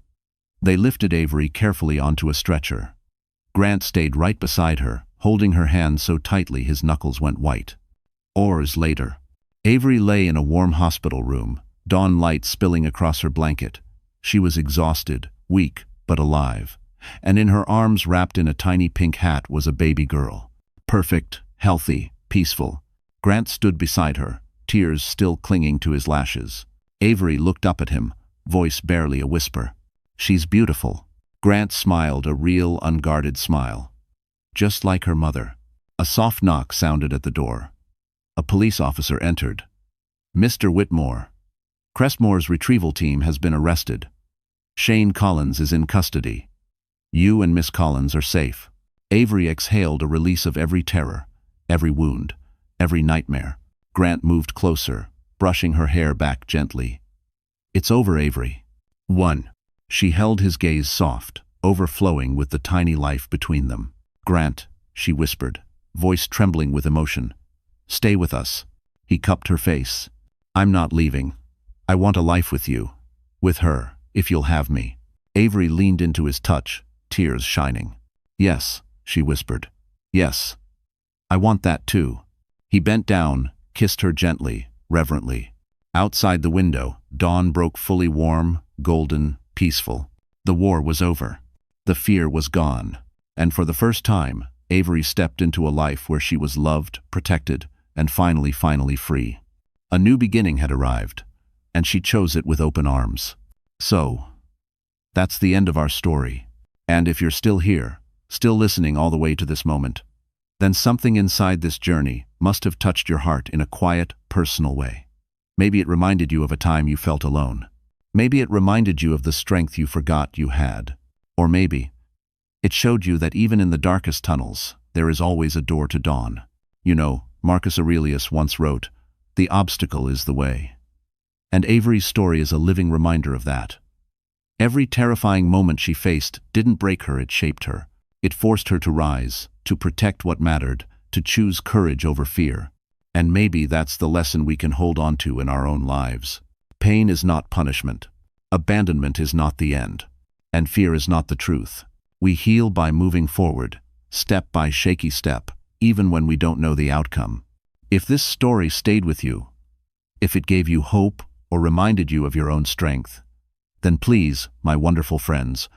They lifted Avery carefully onto a stretcher. Grant stayed right beside her, holding her hand so tightly his knuckles went white. Hours later, Avery lay in a warm hospital room, dawn light spilling across her blanket. She was exhausted, weak, but alive. And in her arms, wrapped in a tiny pink hat, was a baby girl. Perfect, healthy, peaceful. Grant stood beside her, tears still clinging to his lashes. Avery looked up at him, voice barely a whisper. "She's beautiful." Grant smiled, a real, unguarded smile. Just like her mother. A soft knock sounded at the door. A police officer entered. "Mr. Whitmore, Crestmore's retrieval team has been arrested. Shane Collins is in custody. You and Miss Collins are safe." Avery exhaled a release of every terror, every wound, every nightmare. Grant moved closer, brushing her hair back gently. "It's over, Avery." 1. She held his gaze soft, overflowing with the tiny life between them. "Grant," she whispered, voice trembling with emotion. "Stay with us." He cupped her face. "I'm not leaving. I want a life with you. With her, if you'll have me." Avery leaned into his touch, tears shining. "Yes," she whispered. "Yes. I want that too." He bent down, kissed her gently, reverently. Outside the window, dawn broke fully, warm, golden, peaceful. The war was over. The fear was gone. And for the first time, Avery stepped into a life where she was loved, protected, and finally free. A new beginning had arrived, and she chose it with open arms. So, that's the end of our story. And if you're still here, still listening all the way to this moment, then something inside this journey must have touched your heart in a quiet, personal way. Maybe it reminded you of a time you felt alone. Maybe it reminded you of the strength you forgot you had. Or maybe it showed you that even in the darkest tunnels, there is always a door to dawn. You know, Marcus Aurelius once wrote, "The obstacle is the way." And Avery's story is a living reminder of that. Every terrifying moment she faced didn't break her, it shaped her. It forced her to rise, to protect what mattered, to choose courage over fear. And maybe that's the lesson we can hold on to in our own lives. Pain is not punishment. Abandonment is not the end. And fear is not the truth. We heal by moving forward, step by shaky step, even when we don't know the outcome. If this story stayed with you, if it gave you hope or reminded you of your own strength, then please, my wonderful friends,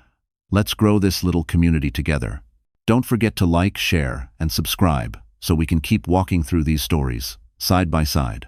let's grow this little community together. Don't forget to like, share, and subscribe so we can keep walking through these stories, side by side.